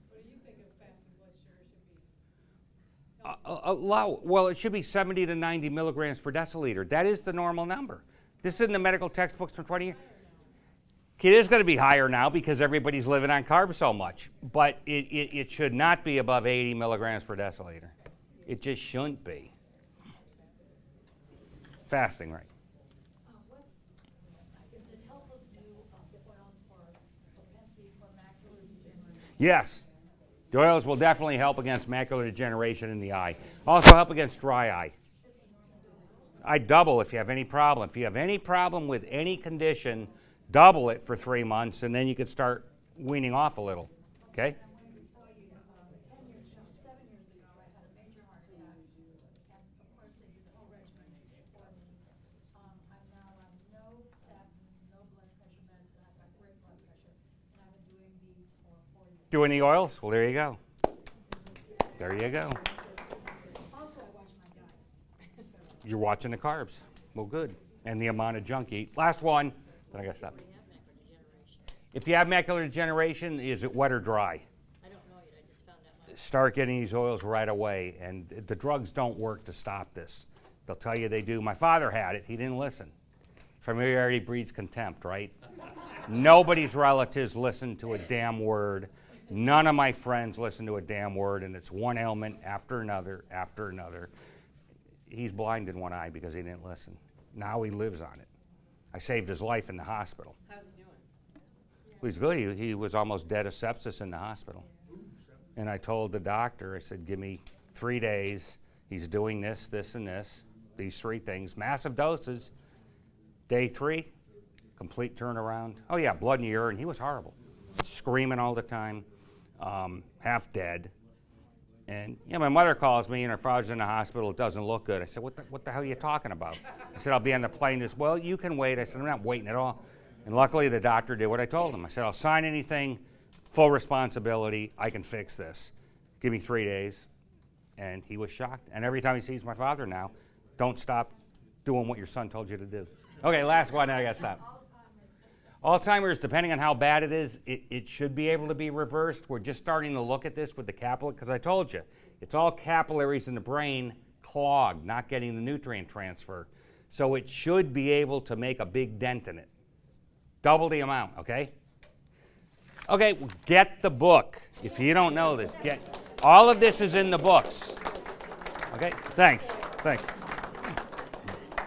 What do you think a fasting blood sugar should be? Well, it should be 70 to 90 milligrams per deciliter. That is the normal number. This is in the medical textbooks from 20 years. It is going to be higher now because everybody's living on carbs so much. But it should not be above 80 milligrams per deciliter. It just shouldn't be. Fasting, right? Does it help with new oils for propensity for macular degeneration? Yes. The oils will definitely help against macular degeneration in the eye. Also help against dry eye. I double if you have any problem. If you have any problem with any condition, double it for 3 months, and then you could start weaning off a little. Okay? I'm going to tell you, 7 years ago, I had a major heart attack, and of course, they did the whole regimen for me. I'm now on no statins, no blood pressure meds, and I've got great blood pressure, and I've been doing these for 4 years. Doing the oils? Well, there you go. There you go. Also, I watch my diet. You're watching the carbs. Well, good. And the amount of junk you eat. Last one. Then I got to stop. If you have macular degeneration, is it wet or dry? I don't know yet, I just found out Start getting these oils right away. And the drugs don't work to stop this. They'll tell you they do. My father had it. He didn't listen. Familiarity breeds contempt, right? Nobody's relatives listen to a damn word. None of my friends listen to a damn word, and it's one ailment after another after another. He's blind in one eye because he didn't listen. Now he lives on it. I saved his life in the hospital. How's he doing? He's good. He was almost dead of sepsis in the hospital. And I told the doctor, I said, give me 3 days. He's doing this, this, and this, these 3 things, massive doses. Day 3, complete turnaround. Oh yeah, blood in the urine. He was horrible. Screaming all the time, half dead. And my mother calls me and her father's in the hospital. It doesn't look good. I said, what the hell are you talking about? I said, I'll be on the plane. He said, well, you can wait. I said, I'm not waiting at all. And luckily the doctor did what I told him. I said, I'll sign anything, full responsibility. I can fix this. Give me 3 days. And he was shocked. And every time he sees my father now, don't stop doing what your son told you to do. Okay, last one, now I got to stop. Alzheimer's, depending on how bad it is, it should be able to be reversed. We're just starting to look at this with the capillary, because I told you, it's all capillaries in the brain clogged, not getting the nutrient transfer. So it should be able to make a big dent in it. Double the amount, okay? Okay, well, get the book. If you don't know this, all of this is in the books. Okay, thanks.